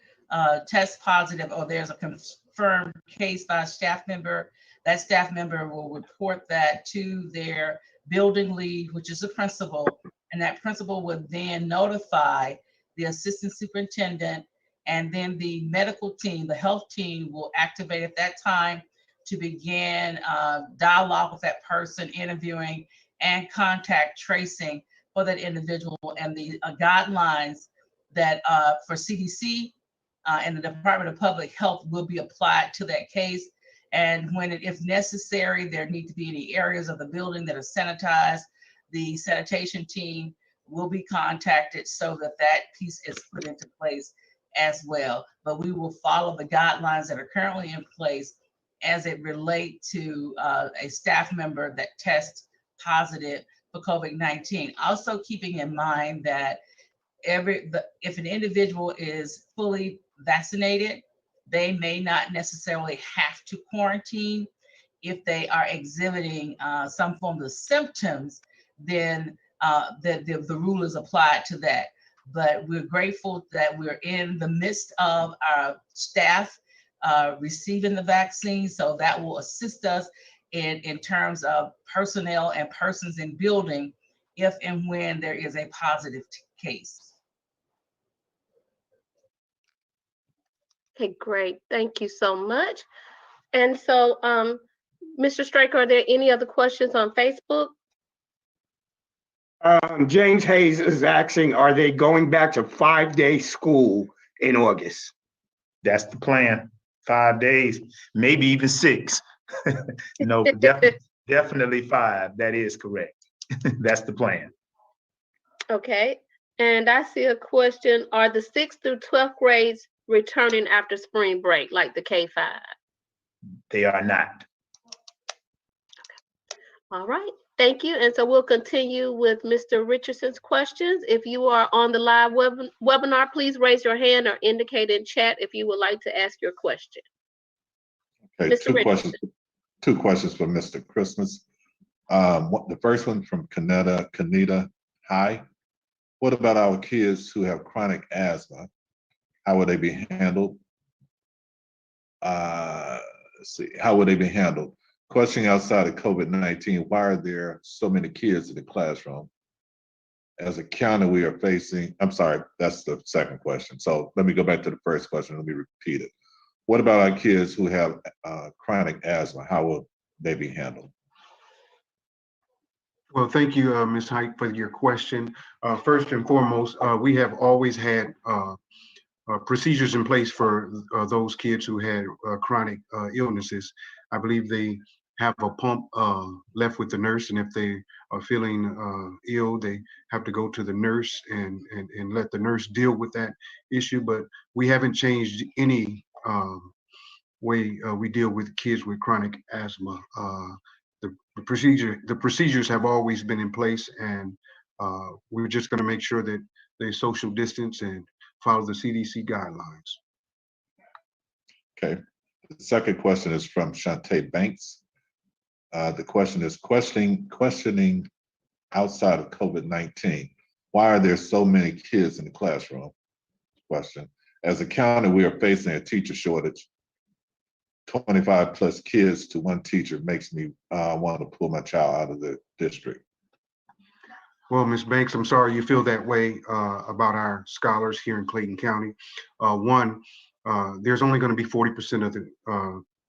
tests positive or there's a confirmed case by a staff member, that staff member will report that to their building lead, which is the principal, and that principal would then notify the assistant superintendent, and then the medical team, the health team, will activate at that time to begin dialogue with that person, interviewing and contact tracing for that individual, and the guidelines that for CDC and the Department of Public Health will be applied to that case. And when, if necessary, there need to be any areas of the building that are sanitized, the sanitation team will be contacted so that that piece is put into place as well. But we will follow the guidelines that are currently in place as it relates to a staff member that tests positive for COVID-19. Also keeping in mind that if an individual is fully vaccinated, they may not necessarily have to quarantine. If they are exhibiting some form of symptoms, then the rule is applied to that. But we're grateful that we're in the midst of our staff receiving the vaccine, so that will assist us in terms of personnel and persons in building if and when there is a positive case. Okay, great. Thank you so much. And so, Mr. Straker, are there any other questions on Facebook? James Hayes is asking, are they going back to 5-day school in August? That's the plan. 5 days, maybe even 6. No, definitely 5. That is correct. That's the plan. Okay. And I see a question, are the 6th through 12th grades returning after spring break, like the K-5? They are not. All right. Thank you. And so we'll continue with Mr. Richardson's questions. If you are on the live webinar, please raise your hand or indicate in chat if you would like to ask your question. Okay, two questions for Mr. Christmas. The first one from Kaneda. Hi. What about our kids who have chronic asthma? How would they be handled? Let's see. How would they be handled? Question outside of COVID-19, why are there so many kids in the classroom? as a county, we are facing, I'm sorry, that's the second question. So let me go back to the first question. Let me repeat it. What about our kids who have chronic asthma? How will they be handled? Well, thank you, Ms. Height, for your question. First and foremost, we have always had procedures in place for those kids who had chronic illnesses. I believe they have a pump left with the nurse, and if they are feeling ill, they have to go to the nurse and let the nurse deal with that issue. But we haven't changed any way we deal with kids with chronic asthma. The procedures have always been in place, and we're just going to make sure that they social distance and follow the CDC guidelines. Okay. The second question is from Shantae Banks. The question is questioning outside of COVID-19. Why are there so many kids in the classroom? Question. As a county, we are facing a teacher shortage. 25 plus kids to one teacher makes me want to pull my child out of the district. Well, Ms. Banks, I'm sorry you feel that way about our scholars here in Clayton County. There's only going to be 40% of the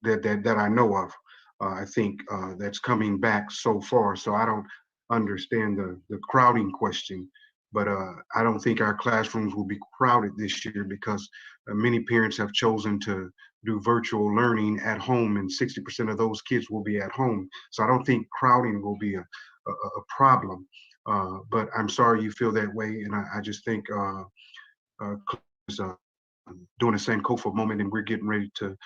that I know of. I think that's coming back so far. So I don't understand the crowding question, but I don't think our classrooms will be crowded this year because many parents have chosen to do virtual learning at home, and 60% of those kids will be at home. So I don't think crowding will be a problem. But I'm sorry you feel that way, and I just think is doing the same COFA moment, and we're getting ready to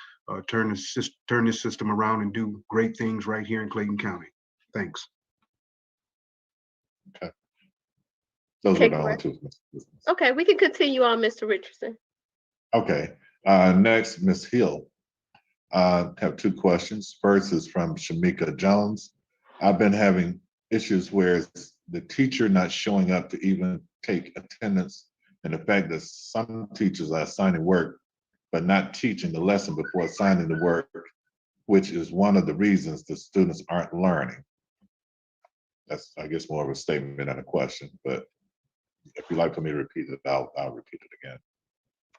turn this system around and do great things right here in Clayton County. Thanks. Okay. Those Okay, are the only two. Okay, we can continue on, Mr. Richardson. Okay. Next, Ms. Hill. Have two questions. First is from Shamika Jones. I've been having issues where it's the teacher not showing up to even take attendance, and the fact that some teachers are assigning work but not teaching the lesson before assigning the work, which is one of the reasons the students aren't learning. That's, I guess, more of a statement than a question, but if you'd like for me to repeat it, I'll repeat it again.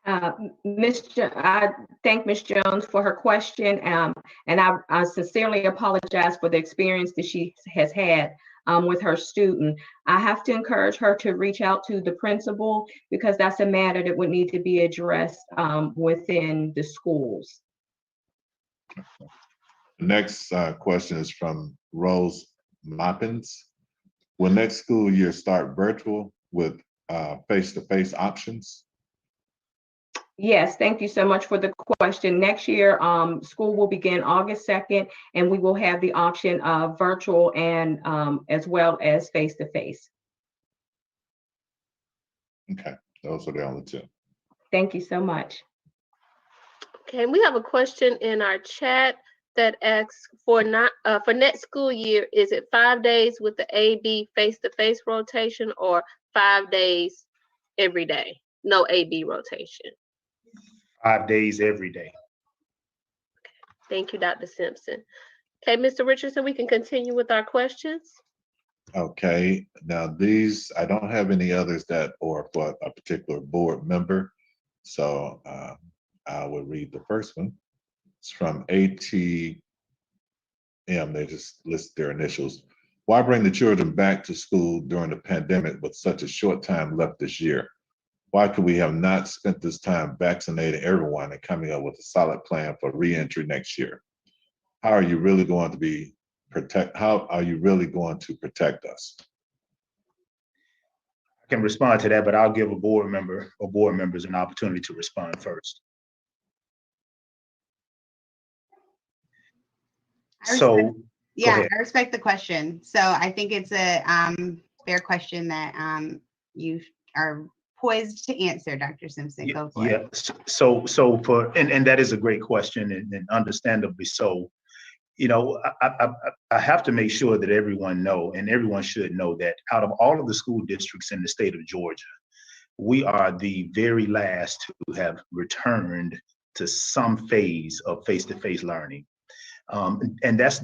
I thank Ms. Jones for her question, and I sincerely apologize for the experience that she has had with her student. I have to encourage her to reach out to the principal because that's a matter that would need to be addressed within the schools. The next question is from Rose Moppins. Will next school year start virtual with face-to-face options? Yes, thank you so much for the question. Next year, school will begin August 2nd, and we will have the option of virtual and as well as face-to-face. Okay, those are the only two. Thank you so much. Okay, we have a question in our chat that asks for next school year, is it 5 days with the AB face-to-face rotation or 5 days every day? No AB rotation. 5 days every day. Thank you, Dr. Simpson. Okay, Mr. Richardson, we can continue with our questions. Okay, now these, I don't have any others that are for a particular board member. So I will read the first one. It's from ATM, they just list their initials. Why bring the children back to school during the pandemic with such a short time left this year? Why could we have not spent this time vaccinating everyone and coming up with a solid plan for re-entry next year? How are you really going to protect us? I can respond to that, but I'll give a board member or board members an opportunity to respond first. I respect the question. So I think it's a fair question that you are poised to answer, Dr. Simpson. Go for it. So and that is a great question, and understandably so. You know, I have to make sure that everyone know, and everyone should know, that out of all of the school districts in the state of Georgia, we are the very last who have returned to some phase of face-to-face learning. And that's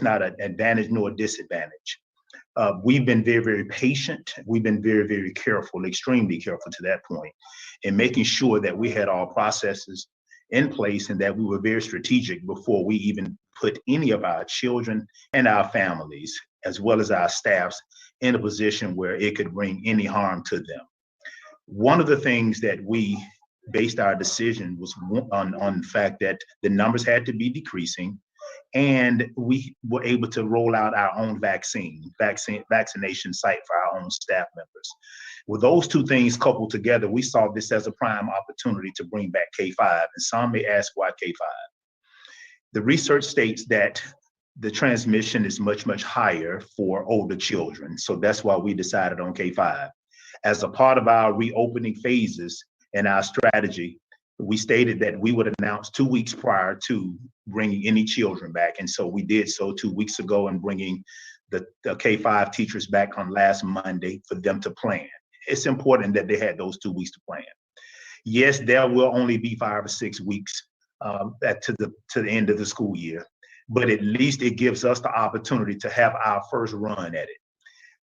not an advantage nor a disadvantage. We've been very, very patient. We've been very, very careful, extremely careful to that point, in making sure that we had all processes in place and that we were very strategic before we even put any of our children and our families, as well as our staffs, in a position where it could bring any harm to them. One of the things that we based our decision was on the fact that the numbers had to be decreasing, and we were able to roll out our own vaccination site for our own staff members. With those two things coupled together, we saw this as a prime opportunity to bring back K-5. And some may ask, why K-5? The research states that the transmission is much, much higher for older children. So that's why we decided on K-5. As a part of our reopening phases and our strategy, we stated that we would announce 2 weeks prior to bringing any children back. And so we did so 2 weeks ago, and bringing the K-5 teachers back on last Monday for them to plan. It's important that they had those 2 weeks to plan. Yes, there will only be 5 or 6 weeks to the end of the school year, but at least it gives us the opportunity to have our first run at it.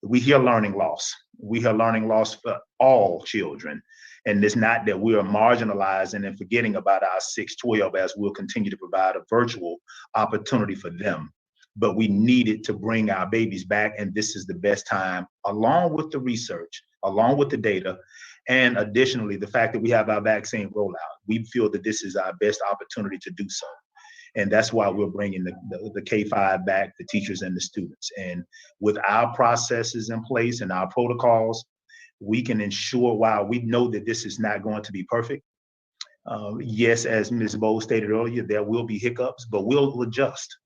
We hear learning loss. We hear learning loss for all children. And it's not that we are marginalizing and forgetting about our 612, as we'll continue to provide a virtual opportunity for them. But we needed to bring our babies back, and this is the best time, along with the research, along with the data, and additionally, the fact that we have our vaccine rollout. We feel that this is our best opportunity to do so. And that's why we're bringing the K-5 back, the teachers and the students. And with our processes in place and our protocols, we can ensure, while we know that this is not going to be perfect. Yes, as Ms. Bowles stated earlier, there will be hiccups, but we'll adjust.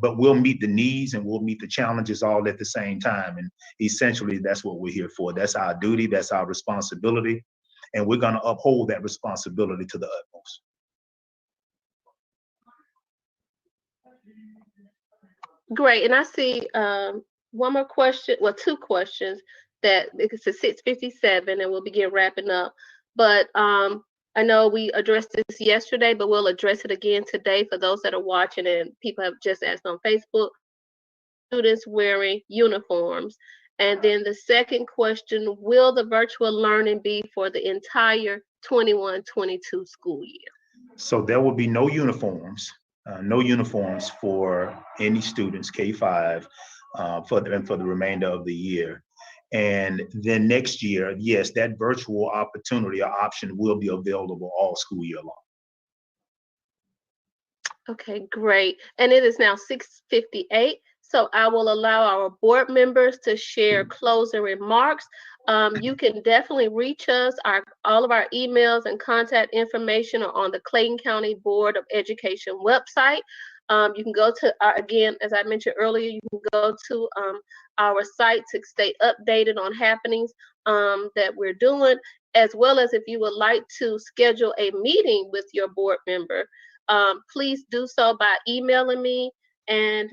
But we'll meet the needs and we'll meet the challenges all at the same time. And essentially, that's what we're here for. That's our duty, that's our responsibility. And we're gonna uphold that responsibility to the utmost. Great, and I see one more question, well, two questions that it's at 6:57 and we'll begin wrapping up. But I know we addressed this yesterday, but we'll address it again today for those that are watching, and people have just asked on Facebook, students wearing uniforms. And then the second question, will the virtual learning be for the entire 21-22 school year? So there will be no uniforms for any students K-5 for the remainder of the year. And then next year, yes, that virtual opportunity or option will be available all school year long. Okay, great. And it is now 6:58. So I will allow our board members to share closing remarks. You can definitely reach us. All of our emails and contact information are on the Clayton County Board of Education website. You can go to, again, as I mentioned earlier, you can go to our site to stay updated on happenings that we're doing, as well as if you would like to schedule a meeting with your board member, please do so by emailing me. And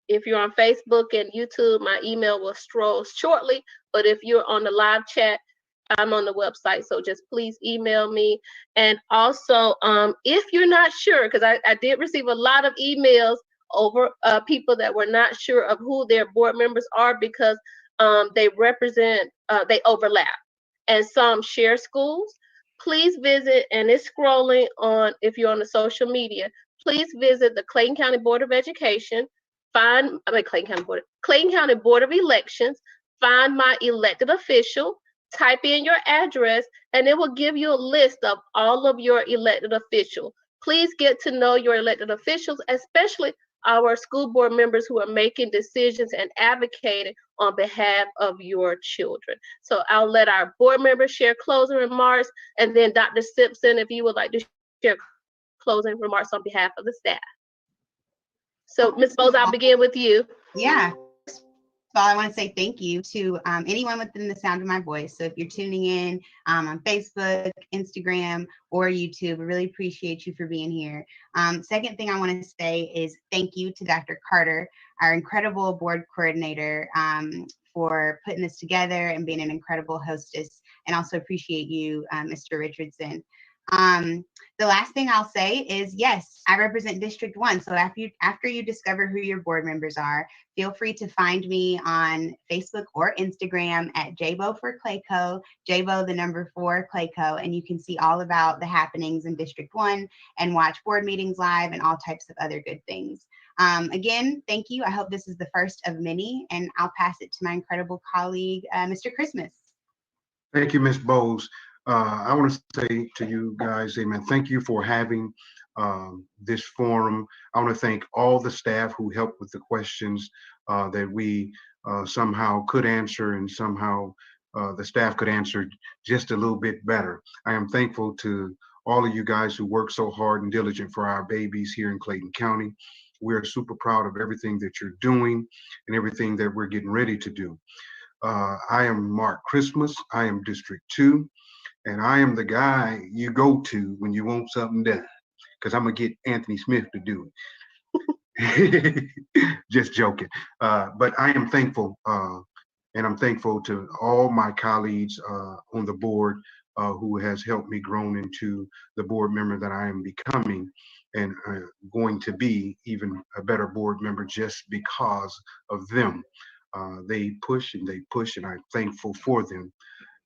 if you're on Facebook and YouTube, my email will stroll shortly. But if you're on the live chat, I'm on the website, so just please email me. And also, if you're not sure, because I did receive a lot of emails over people that were not sure of who their board members are, because they represent, they overlap, and some share schools. Please visit, and it's scrolling on, if you're on the social media, please visit the Clayton County Board of Education, Clayton County Board of Elections, find my elected official, type in your address, and it will give you a list of all of your elected officials. Please get to know your elected officials, especially our school board members who are making decisions and advocating on behalf of your children. So I'll let our board members share closing remarks, and then Dr. Simpson, if you would like to share closing remarks on behalf of the staff. So Ms. Bowles, I'll begin with you. Yeah. So I want to say thank you to anyone within the sound of my voice. So if you're tuning in on Facebook, Instagram, or YouTube, I really appreciate you for being here. Second thing I want to say is thank you to Dr. Carter, our incredible board coordinator, for putting this together and being an incredible hostess. And also appreciate you, Mr. Richardson. The last thing I'll say is, yes, I represent District 1. So after you discover who your board members are, feel free to find me on Facebook or Instagram at JBO for Clayco, JBO the number 4 Clayco, and you can see all about the happenings in District 1 and watch board meetings live and all types of other good things. Again, thank you. I hope this is the first of many, and I'll pass it to my incredible colleague, Mr. Christmas. Thank you, Ms. Bowles. I want to say to you guys, amen, thank you for having this forum. I want to thank all the staff who helped with the questions that we somehow could answer, and somehow the staff could answer just a little bit better. I am thankful to all of you guys who work so hard and diligent for our babies here in Clayton County. We're super proud of everything that you're doing and everything that we're getting ready to do. I am Mark Christmas. I am District 2. And I am the guy you go to when you want something done, because I'm going to get Anthony Smith to do it. Just joking. But I am thankful, and I'm thankful to all my colleagues on the board who has helped me grow into the board member that I am becoming, and going to be even a better board member just because of them. They push and they push, and I'm thankful for them.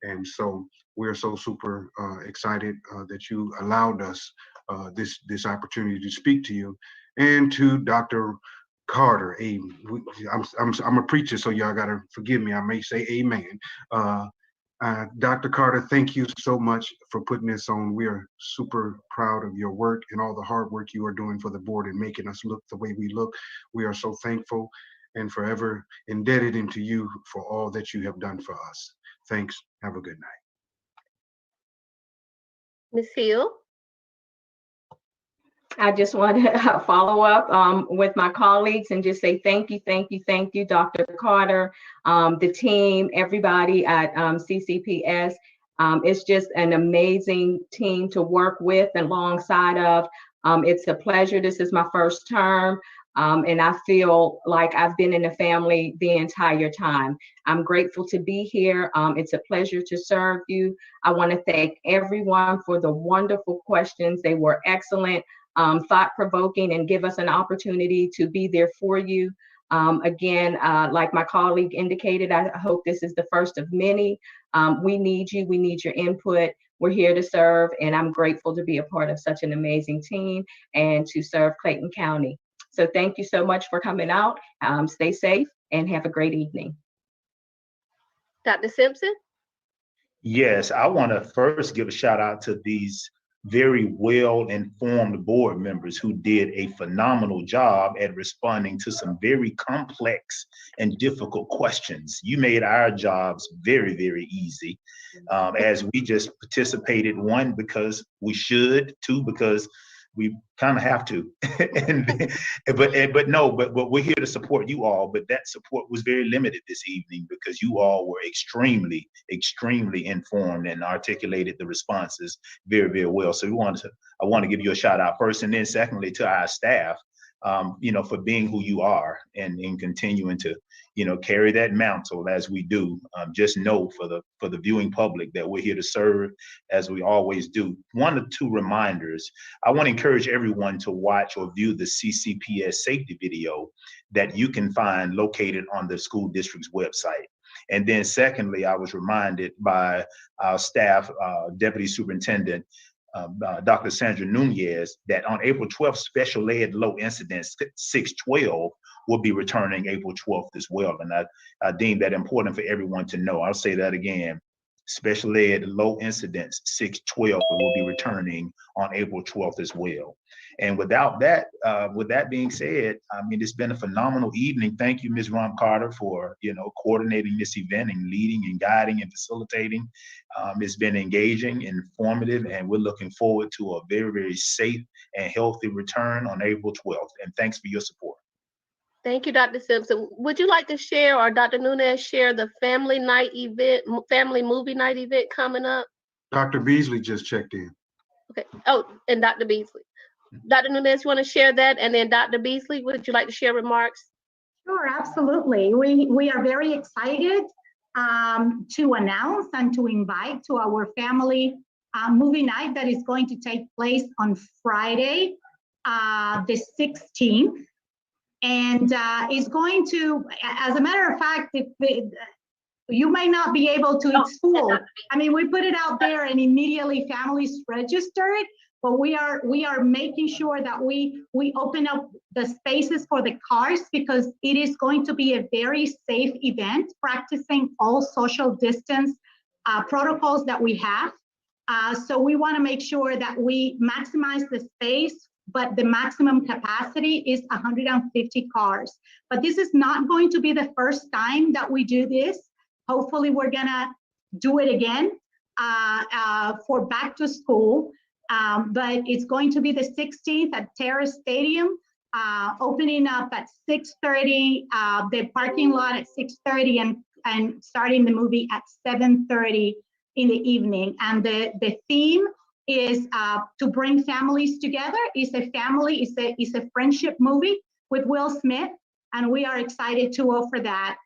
And so we're so super excited that you allowed us this opportunity to speak to you. And to Dr. Carter, I'm a preacher, so y'all gotta forgive me. I may say amen. Dr. Carter, thank you so much for putting this on. We are super proud of your work and all the hard work you are doing for the board and making us look the way we look. We are so thankful and forever indebted into you for all that you have done for us. Thanks. Have a good night. Ms. Hill. I just want to follow up with my colleagues and just say thank you, Dr. Carter, the team, everybody at CCPS. It's just an amazing team to work with and alongside of. It's a pleasure. This is my first term. And I feel like I've been in the family the entire time. I'm grateful to be here. It's a pleasure to serve you. I want to thank everyone for the wonderful questions. They were excellent, thought-provoking, and give us an opportunity to be there for you. Again, like my colleague indicated, I hope this is the first of many. We need you. We need your input. We're here to serve, and I'm grateful to be a part of such an amazing team and to serve Clayton County. So thank you so much for coming out. Stay safe and have a great evening. Dr. Simpson? Yes, I want to first give a shout out to these very well-informed board members who did a phenomenal job at responding to some very complex and difficult questions. You made our jobs very, very easy, as we just participated, one, because we should, two, because we kind of have to, but we're here to support you all. But that support was very limited this evening because you all were extremely informed and articulated the responses very, very well. So I want to give you a shout out first, and then secondly to our staff, for being who you are and continuing to, carry that mantle as we do. Just know for the viewing public that we're here to serve as we always do. One or two reminders. I want to encourage everyone to watch or view the CCPS safety video that you can find located on the school district's website. And then secondly, I was reminded by our staff, Deputy Superintendent, Dr. Sandra Nunez, that on April 12th, special ed low incidence 612 will be returning April 12th as well. And I deem that important for everyone to know. I'll say that again. Special ed low incidence 612 will be returning on April 12th as well. And with that being said, it's been a phenomenal evening. Thank you, Ms. Ron Carter, for coordinating this event and leading and guiding and facilitating. It's been engaging, informative, and we're looking forward to a very, very safe and healthy return on April 12th. And thanks for your support. Thank you, Dr. Simpson. Would you like to share, or Dr. Nunez share, the family movie night event coming up? Dr. Beasley just checked in. Okay. Oh, and Dr. Beasley. Dr. Nunez, you want to share that? And then Dr. Beasley, would you like to share remarks? Sure, absolutely. We are very excited to announce and to invite to our family movie night that is going to take place on Friday, the 16th. And it's going to, as a matter of fact, you might not be able to, it's full. I mean, we put it out there and immediately families register it, but we are making sure that we open up the spaces for the cars, because it is going to be a very safe event, practicing all social distance protocols that we have. So we want to make sure that we maximize the space, but the maximum capacity is 150 cars. But this is not going to be the first time that we do this. Hopefully we're gonna do it again for back to school. But it's going to be the 16th at Terrace Stadium, opening up at 6:30, the parking lot at 6:30, and starting the movie at 7:30 in the evening. And the theme is to bring families together. It's a friendship movie with Will Smith, and we are excited to offer that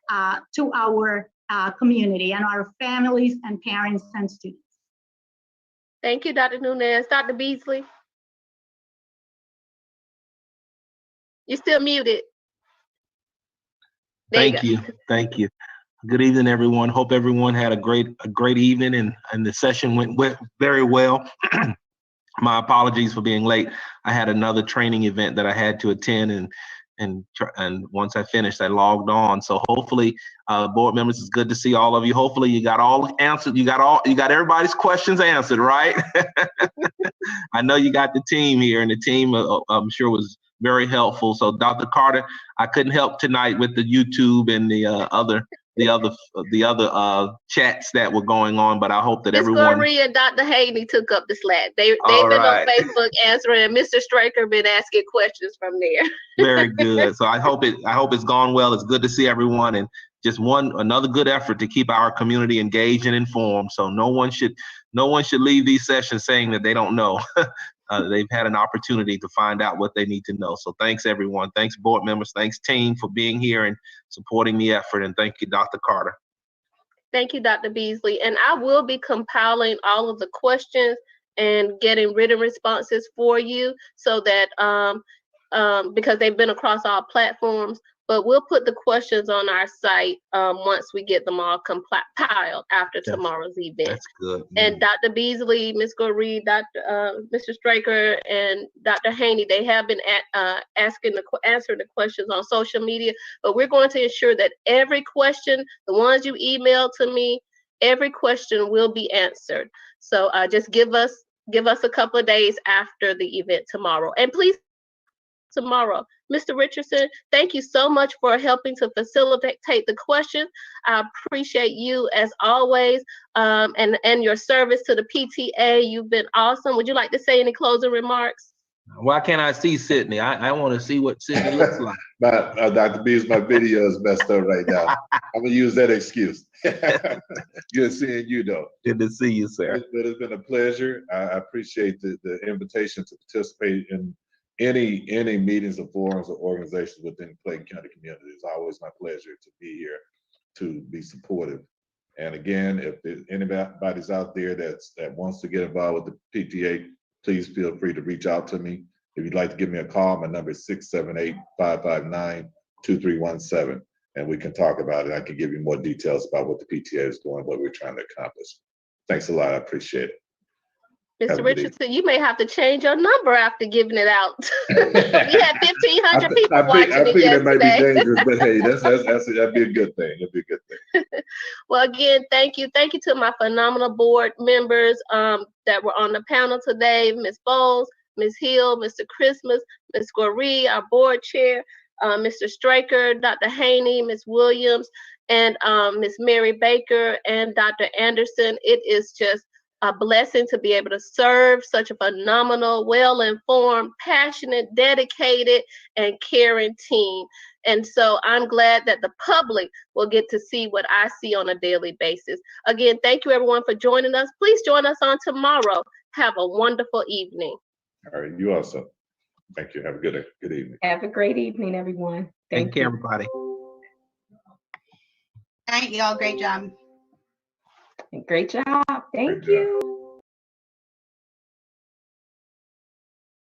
to our community and our families and parents and students. Thank you, Dr. Nunez. Dr. Beasley? You're still muted. Thank you. Thank you. Good evening, everyone. Hope everyone had a great evening, and the session went very well. My apologies for being late. I had another training event that I had to attend, and once I finished, I logged on. So hopefully, board members, it's good to see all of you. Hopefully, you got all answered. You got everybody's questions answered, right? I know you got the team here, and the team I'm sure was very helpful. So Dr. Carter, I couldn't help tonight with the YouTube and the other chats that were going on, but I hope that everyone. Ms. Goree and Dr. Haney took up the slack. They've been on Facebook answering, and Mr. Straker been asking questions from there. Very good. So I hope it's gone well. It's good to see everyone, and just another good effort to keep our community engaged and informed. So no one should leave these sessions saying that they don't know. They've had an opportunity to find out what they need to know. So thanks, everyone. Thanks, board members. Thanks, team, for being here and supporting the effort. And thank you, Dr. Carter. Thank you, Dr. Beasley. And I will be compiling all of the questions and getting written responses for you, so that because they've been across all platforms, but we'll put the questions on our site once we get them all compiled after tomorrow's event. That's good. And Dr. Beasley, Ms. Goree, Mr. Straker, and Dr. Haney, they have been answering the questions on social media, but we're going to ensure that every question, the ones you email to me, every question will be answered. So just give us a couple of days after the event tomorrow. And please, tomorrow. Mr. Richardson, thank you so much for helping to facilitate the questions. I appreciate you as always, and your service to the PTA. You've been awesome. Would you like to say any closing remarks? Why can't I see Sydney? I want to see what Sydney looks like. Dr. Beasley, my video is messed up right now. I'm gonna use that excuse. Good seeing you, though. Good to see you, sir. It's been a pleasure. I appreciate the invitation to participate in any meetings or forums or organizations within the Clayton County community. It's always my pleasure to be here to be supportive. And again, if anybody's out there that wants to get involved with the PTA, please feel free to reach out to me. If you'd like to give me a call, my number is 678-559-2317, and we can talk about it. I can give you more details about what the PTA is doing, what we're trying to accomplish. Thanks a lot. I appreciate it. Mr. Richardson, you may have to change your number after giving it out. We had 1,500 people watching it yesterday. It might be dangerous, but hey, that'd be a good thing. It'd be a good thing. Well, again, thank you. Thank you to my phenomenal board members that were on the panel today, Ms. Bowles, Ms. Hill, Mr. Christmas, Ms. Goree, our board chair, Mr. Straker, Dr. Haney, Ms. Williams, and Ms. Mary Baker, and Dr. Anderson. It is just a blessing to be able to serve such a phenomenal, well-informed, passionate, dedicated, and caring team. And so I'm glad that the public will get to see what I see on a daily basis. Again, thank you everyone for joining us. Please join us on tomorrow. Have a wonderful evening. All right, you also. Thank you. Have a good evening. Have a great evening, everyone. Thank you, everybody. Thank you all. Great job. Great job. Thank you.